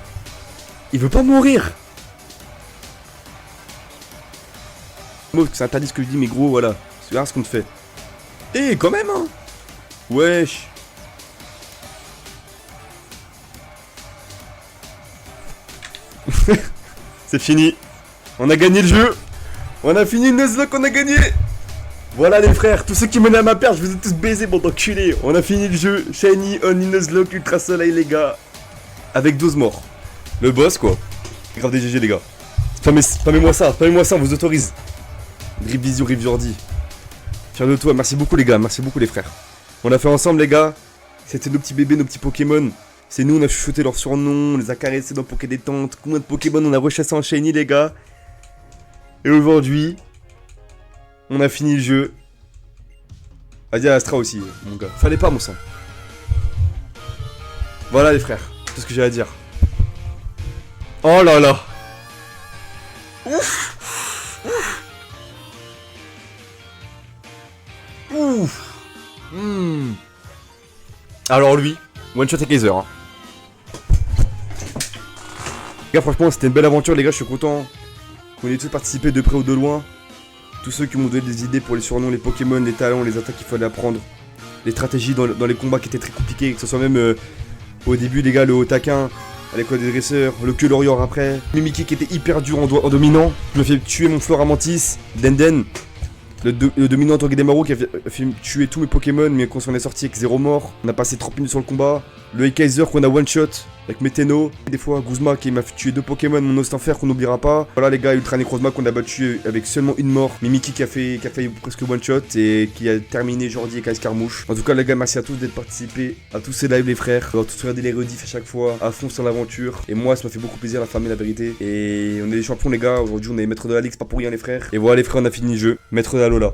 Il veut pas mourir. C'est interdit ce que je dis mais gros voilà. C'est rare ce qu'on te fait. Eh quand même hein. Wesh. C'est fini. On a gagné le jeu. On a fini Nuzlocke, on a gagné. Voilà les frères, tous ceux qui menaient à ma perte, je vous ai tous baisé, bon d'enculés. On a fini le jeu. Shiny, Only Nuzlocke, Ultra Soleil les gars. Avec 12 morts. Le boss quoi. Grave des GG les gars. Spammez-moi ça, on vous autorise. Grip Vision, Rive Jordi. Fier de toi, merci beaucoup les gars, merci beaucoup les frères. On a fait ensemble les gars. C'était nos petits bébés, nos petits Pokémon. C'est nous, on a chuchoté leur surnom, on les a caressés dans Poké Détente. Combien de Pokémon on a rechassé en Shiny les gars. Et aujourd'hui, on a fini le jeu. Vas-y à Astra aussi, mon gars. Fallait pas mon sang. Voilà les frères, tout ce que j'ai à dire. Oh là là. Ouf. Ouf. Alors lui, one shot et Kaiser. Hein. Les gars franchement c'était une belle aventure les gars, je suis content On est tous participés de près ou de loin. Tous ceux qui m'ont donné des idées pour les surnoms, les Pokémon, les talents, les attaques qu'il fallait apprendre. Les stratégies dans les combats qui étaient très compliqués. Que ce soit même au début, les gars, le haut taquin, à l'école des dresseurs, le Queulorior après. Mimikyu qui était hyper dur en dominant. Je me fais tuer mon Floramantis, Denden. Le dominant Togedemaru qui a fait tuer tous mes Pokémon, mais qu'on s'en est sorti avec 0 mort. On a passé 30 minutes sur le combat. Le Kaiser qu'on a one shot avec Meteno. Des fois Guzma qui m'a fait tuer 2 Pokémon, mon Ostenfer qu'on n'oubliera pas. Voilà les gars, Ultra Necrozma qu'on a battu avec seulement une mort. Mimikyu qui a fait presque one shot et qui a terminé Jordi et Escarmouche. En tout cas les gars, merci à tous d'être participés à tous ces lives les frères. Alors tous regarder les rediffs à chaque fois, à fond sur l'aventure. Et moi ça m'a fait beaucoup plaisir la famille la vérité. Et on est des champions les gars, aujourd'hui on est maître de la ligue, c'est pas pour rien les frères. Et voilà les frères, on a fini le jeu. Maître de la Lola.